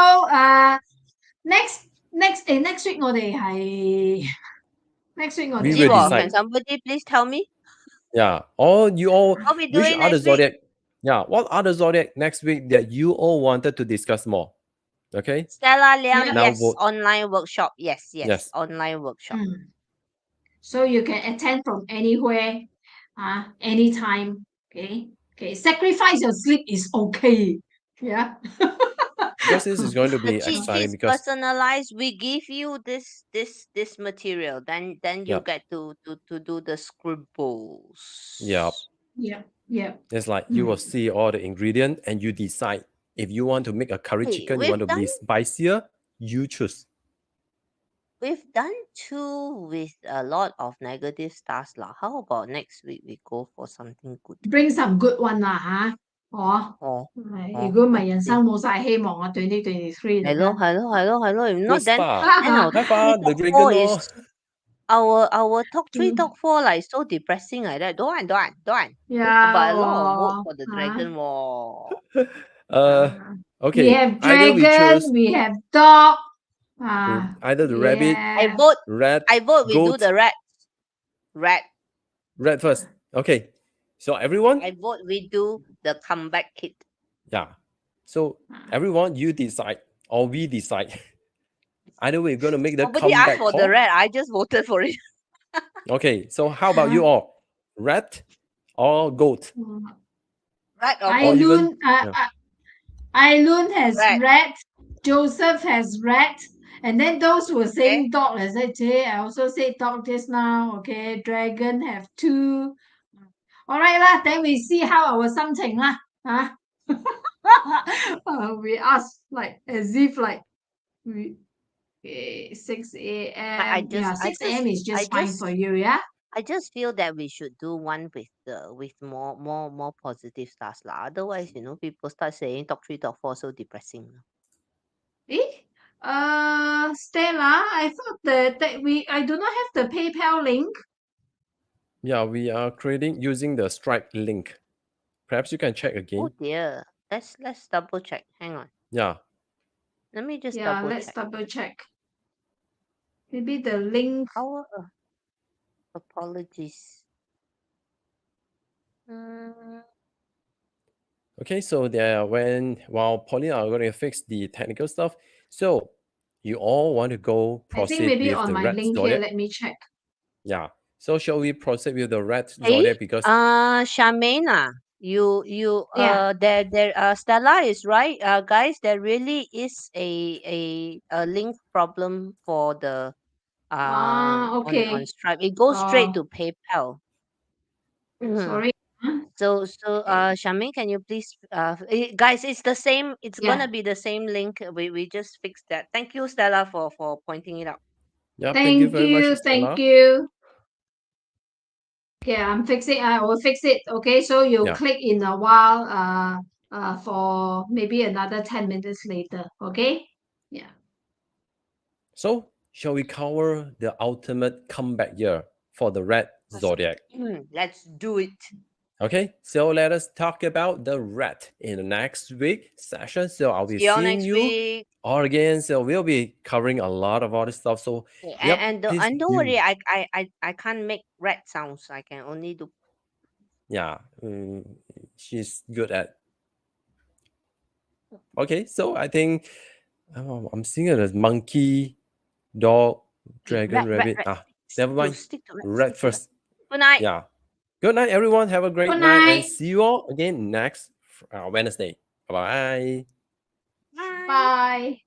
Speaker 1: next week 我哋係 next week 我哋
Speaker 2: We will
Speaker 3: Jiwo,
Speaker 2: decide.
Speaker 3: can somebody please tell me?
Speaker 2: Yeah. Or you all,
Speaker 3: What we
Speaker 2: which
Speaker 3: doing
Speaker 2: other
Speaker 3: next week?
Speaker 2: zodiac? Yeah. What other zodiac next week that you all wanted to discuss more? Okay.
Speaker 3: Stella Liang,
Speaker 1: Yeah.
Speaker 2: Now
Speaker 3: yes.
Speaker 2: vote.
Speaker 3: Online workshop. Yes.
Speaker 2: Yes.
Speaker 3: Online workshop.
Speaker 1: So you can attend from anywhere, anytime. Okay. Sacrifice your sleep is okay. Yeah.
Speaker 2: Because this is going to
Speaker 3: The
Speaker 2: be
Speaker 3: cheat
Speaker 2: exciting
Speaker 3: sheets
Speaker 2: because
Speaker 3: personalized. We give you this material. Then you
Speaker 2: Yep.
Speaker 3: get to do the scribbles.
Speaker 2: yeah,
Speaker 1: Yeah.
Speaker 2: it's like you will see all the ingredient and you decide if you want to make a curry
Speaker 3: Hey,
Speaker 2: chicken, you
Speaker 3: we've
Speaker 2: want to be spicier, you choose.
Speaker 3: We've done two with a lot of negative stars lah. How about next week we go for something good?
Speaker 1: Bring some good one lah,如果唔係人生冇晒希望啊 2023
Speaker 3: 係咯。If
Speaker 2: Good
Speaker 3: not, then
Speaker 2: star.
Speaker 3: our
Speaker 2: High
Speaker 3: top
Speaker 2: five,
Speaker 3: 3
Speaker 2: the
Speaker 3: top
Speaker 2: dragon
Speaker 3: 4
Speaker 2: lor.
Speaker 3: is our top 3 top 4 like so depressing like that. Don't want.
Speaker 1: Yeah.
Speaker 3: But a lot of vote for the dragon war.
Speaker 2: Okay.
Speaker 1: We have
Speaker 2: Either we
Speaker 1: dragon,
Speaker 2: choose
Speaker 1: we have dog.
Speaker 2: either the rabbit,
Speaker 3: I vote we do
Speaker 2: goat,
Speaker 3: the rat.
Speaker 2: red first. Okay. So everyone?
Speaker 3: I vote we do the comeback kit.
Speaker 2: Yeah. So everyone, you decide or we decide. Either way, we're going to make the
Speaker 3: Nobody asked
Speaker 2: comeback
Speaker 3: for
Speaker 2: call.
Speaker 3: the rat. I just voted for it.
Speaker 2: Okay. So how about you all? Rat or goat?
Speaker 3: Rat or
Speaker 1: Ailun,
Speaker 3: goat?
Speaker 1: Ailun has
Speaker 3: Rat.
Speaker 1: rat. Joseph has rat. And then those who were saying dog, I said, I also said dog just now. Okay, dragon have 2. All right lah. Then we see how our something lah. We ask like as if like we 6 a.m. Yeah, 6 a.m. is just fine for you. Yeah.
Speaker 3: I just feel that we should do one with more positive stars lah. Otherwise, people start saying top 3, top 4 so depressing.
Speaker 1: Stella, I thought that I do not have the PayPal link.
Speaker 2: Yeah, we are creating using the Stripe link. Perhaps you can check again.
Speaker 3: Oh dear. Let's double check. Hang on.
Speaker 2: Yeah.
Speaker 3: Let me just
Speaker 1: let's double check. Maybe the link.
Speaker 3: Apologies.
Speaker 2: Okay, so while Pauline are going to fix the technical stuff, so you all want to go proceed
Speaker 1: I think maybe
Speaker 2: with
Speaker 1: on
Speaker 2: the
Speaker 1: my
Speaker 2: red
Speaker 1: link
Speaker 2: zodiac.
Speaker 1: here, let me check.
Speaker 2: Yeah. So shall we proceed with the rat
Speaker 3: Hey,
Speaker 2: zodiac? Because
Speaker 3: Charmaine, Stella is right. Guys, there really is a link problem for the on
Speaker 1: Okay.
Speaker 3: Stripe. It goes straight
Speaker 1: Oh,
Speaker 3: to PayPal. Mhm.
Speaker 1: sorry. Huh?
Speaker 3: So
Speaker 1: Okay.
Speaker 3: Charmaine, can you please guys, it's the same. It's
Speaker 1: Yeah.
Speaker 3: gonna be the same link. We just fixed that. Thank you, Stella, for pointing it out.
Speaker 2: yeah, thank you
Speaker 1: Thank
Speaker 2: very much,
Speaker 1: you. Thank
Speaker 2: Stella.
Speaker 1: you. Okay, I'm fixing. I will fix it. Okay, so you
Speaker 2: Yeah.
Speaker 1: click in a while. For maybe another 10 minutes later. Okay. Yeah.
Speaker 2: So shall we cover the ultimate comeback year for the rat zodiac?
Speaker 3: Let's do it.
Speaker 2: Okay, so let us talk about the rat in the next week session. So I'll be
Speaker 3: See you all
Speaker 2: seeing
Speaker 3: next
Speaker 2: you
Speaker 3: week.
Speaker 2: all again. So we'll be covering a lot of other stuff. So
Speaker 3: Okay,
Speaker 2: yep, please
Speaker 3: and don't
Speaker 2: do.
Speaker 3: worry, I can't make rat sounds. I can only do.
Speaker 2: Yeah, she's good at. Okay, so I think I'm seeing it as monkey, dog, dragon, rabbit.
Speaker 3: Rat.
Speaker 2: Never mind.
Speaker 3: Stick to rat.
Speaker 2: Rat first.
Speaker 3: Good night.
Speaker 2: Yeah. Good night, everyone. Have a great
Speaker 1: Good
Speaker 2: night and
Speaker 1: night.
Speaker 2: see you all again next Wednesday. Bye bye.
Speaker 3: Bye.
Speaker 1: Bye.